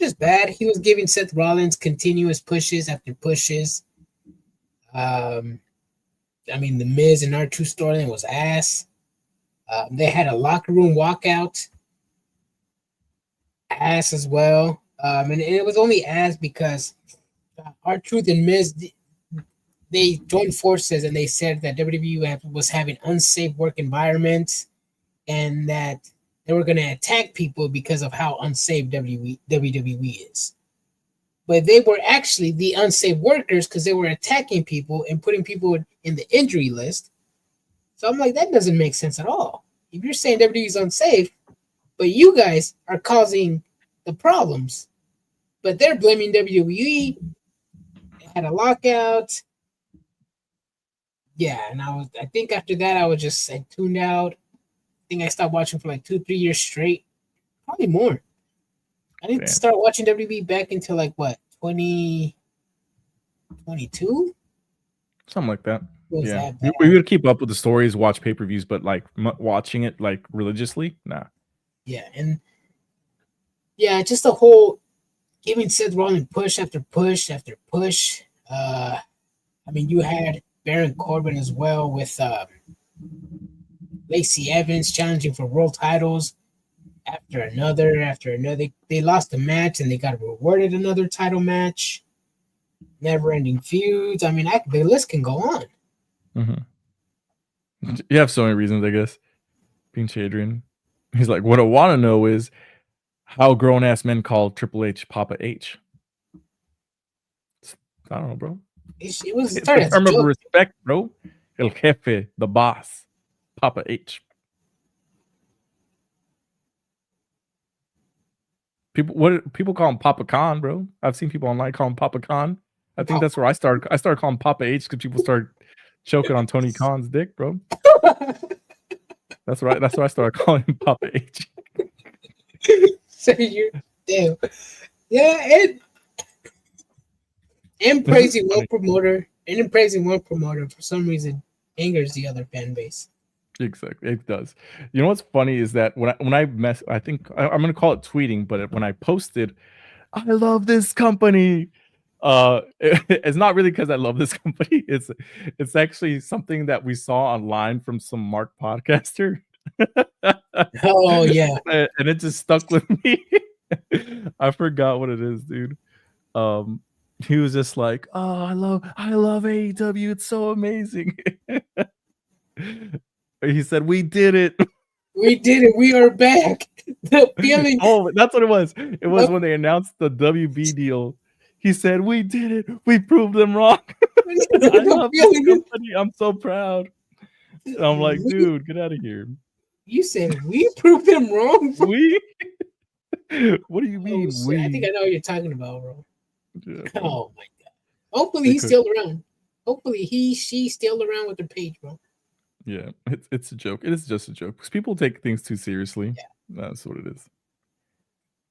Just bad. He was giving Seth Rollins continuous pushes after pushes. I mean, the Miz and R2 storyline was ass. They had a locker room walkout. Ass as well. And it was only ass because R-Truth and Miz, they joined forces and they said that WWE was having unsafe work environments and that they were going to attack people because of how unsafe WWE is. But they were actually the unsafe workers because they were attacking people and putting people in the injury list. So I'm like, that doesn't make sense at all. If you're saying WWE is unsafe, but you guys are causing the problems, but they're blaming WWE. They had a lockout. Yeah, and I think after that I tuned out. I think I stopped watching for like 2-3 years straight, probably more. I didn't start watching WWE back until like what, 2022, something like that. Yeah, we would keep up with the stories, watch pay-per-views, but like watching it like religiously, nah. Yeah, and yeah, just the whole giving Seth Rollins push after push after push. I mean, you had Baron Corbin as well with Lacey Evans challenging for world titles after another. They lost the match and they got rewarded another title match. Never-ending feuds. I mean, the list can go on. Mm-hmm. You have so many reasons, I guess. Pinch Adrian. He's like, what I want to know is how grown-ass men call Triple H Papa H. I don't know, bro. It was a term of respect, bro. El Jefe, the boss. Papa H. People call him Papa Khan, bro. I've seen people online call him Papa Khan. I think that's where I started. I started calling Papa H because people started choking on Tony Khan's dick, bro. That's right. That's why I started calling him Papa H. So you're damn. Yeah, and praising one promoter for some reason angers the other fan base. Exactly, it does. You know what's funny is that when I I think I'm gonna call it tweeting, but when I posted, I love this company, It's not really because I love this company. It's actually something that we saw online from some Mark podcaster. Oh yeah. And it just stuck with me. I forgot what it is, dude. He was just like, "Oh, I love AEW. It's so amazing." He said, "We did it." We did it. We are back. The feeling. Oh, that's what it was. It was when they announced the WB deal. He said, "We did it. We proved them wrong." I love this company. I'm so proud. And I'm like, dude, get out of here. You said we proved them wrong. We? What do you mean? Oh, We? I think I know what you're talking about, bro. Yeah, Oh my god. Hopefully he's still around. Hopefully she's still around with her page, bro. Yeah, it's a joke. It is just a joke because people take things too seriously. Yeah. That's what it is.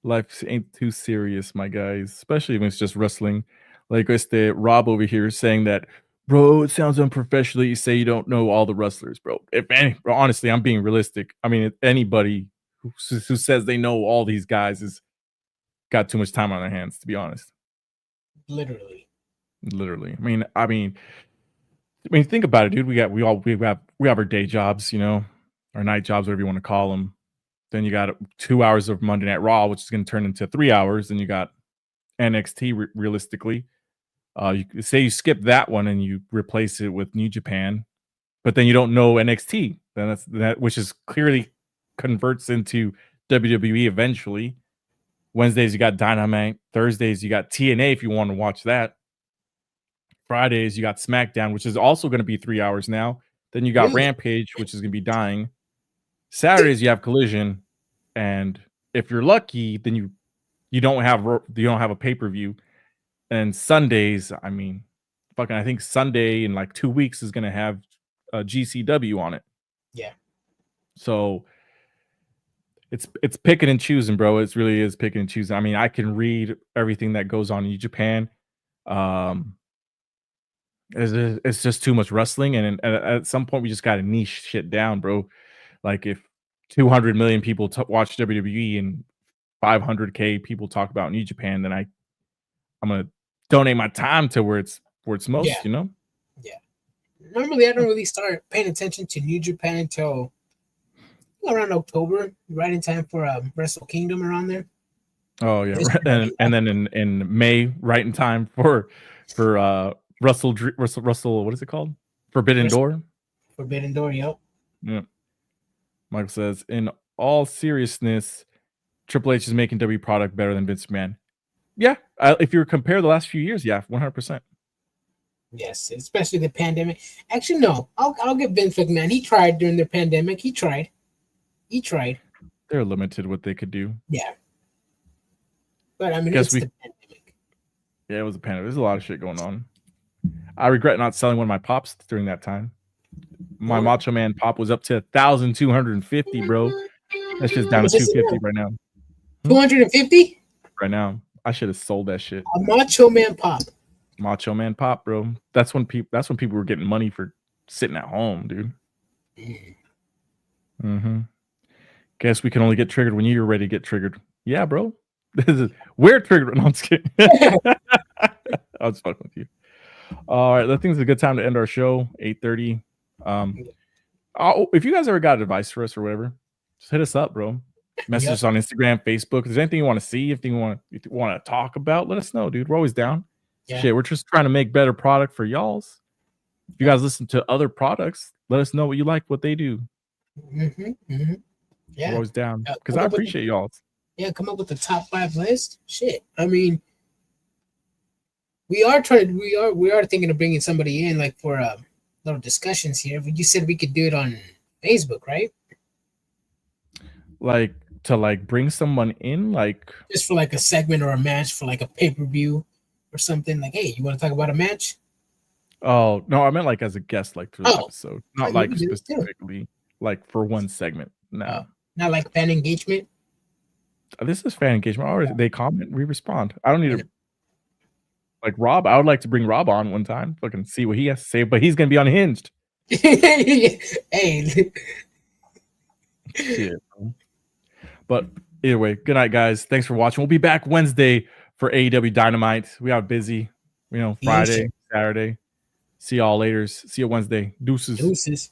Life ain't too serious, my guys, especially when it's just wrestling. Like Rob over here saying that, bro, it sounds unprofessional. You say you don't know all the wrestlers, bro. Bro, honestly, I'm being realistic. I mean, anybody who says they know all these guys has got too much time on their hands, to be honest. Literally. I mean, think about it, dude. We have our day jobs, our night jobs, whatever you want to call them. Then you got 2 hours of Monday Night Raw, which is going to turn into 3 hours. Then you got NXT. Realistically, you say you skip that one and you replace it with New Japan, but then you don't know NXT. Then that's that, which is clearly converts into WWE eventually. Wednesdays you got Dynamite. Thursdays you got TNA if you want to watch that. Fridays you got SmackDown, which is also going to be 3 hours now. Then you got Rampage, which is going to be dying. Saturdays you have Collision, and if you're lucky, then you don't have a pay-per-view. And Sundays, I mean, I think Sunday in like 2 weeks is going to have a GCW on it. Yeah. So it's picking and choosing, bro. It really is picking and choosing. I mean, I can read everything that goes on in New Japan. It's just too much wrestling, and at some point we just got to niche shit down, bro. Like if 200 million people watch WWE and 500K people talk about New Japan, then I'm gonna donate my time to where it's most, Yeah. Normally, I don't really start paying attention to New Japan until around October, right in time for Wrestle Kingdom around there. Oh yeah, and then in May, right in time for Russell. What is it called? Forbidden Door. Forbidden Door. Yep. Yeah. Michael says, in all seriousness, Triple H is making W product better than Vince McMahon. Yeah, if you compare the last few years, yeah, 100%. Yes, especially the pandemic. Actually, no, I'll give Vince McMahon. He tried during the pandemic. He tried. They're limited what they could do. Yeah. But I mean, it's the pandemic. Yeah, it was a pandemic. There's a lot of shit going on. I regret not selling one of my pops during that time. My Macho Man pop was up to 1,250, bro. That's just down to 250 right now. 250? Right now. I should have sold that shit. A Macho Man pop. Macho Man pop, bro. That's when people were getting money for sitting at home, dude. Mm-hmm. Guess we can only get triggered when you're ready to get triggered. Yeah, bro. We're triggered. No, I'm just kidding. I'll just fuck with you. All right, I think it's a good time to end our show. 8:30. If you guys ever got advice for us or whatever, just hit us up, bro. Message us on Instagram, Facebook. If there's anything you want to see, if you want to talk about, let us know, dude. We're always down. Yeah. Shit, we're just trying to make better product for y'all's. If you guys listen to other products, let us know what you like, what they do. Mm-hmm. Mm-hmm. Yeah, we're always down because I appreciate y'all's. Yeah, come up with the top 5 list. Shit, I mean, we are thinking of bringing somebody in like for little discussions here. But you said we could do it on Facebook, right? Like to bring someone in, like just for like a segment or a match for like a pay-per-view or something. Like, hey, you want to talk about a match? Oh no, I meant like as a guest, like for the episode, not like specifically like for one segment. No, not like fan engagement. This is fan engagement. Already, they comment, we respond. I don't need to. Like Rob, I would like to bring Rob on one time, fucking see what he has to say, but he's gonna be unhinged. Hey. Shit. But either way, good night, guys. Thanks for watching. We'll be back Wednesday for AEW Dynamite. We are busy. You know, Yeah, Friday, sure. Saturday. See y'all later. See you Wednesday. Deuces. Deuces.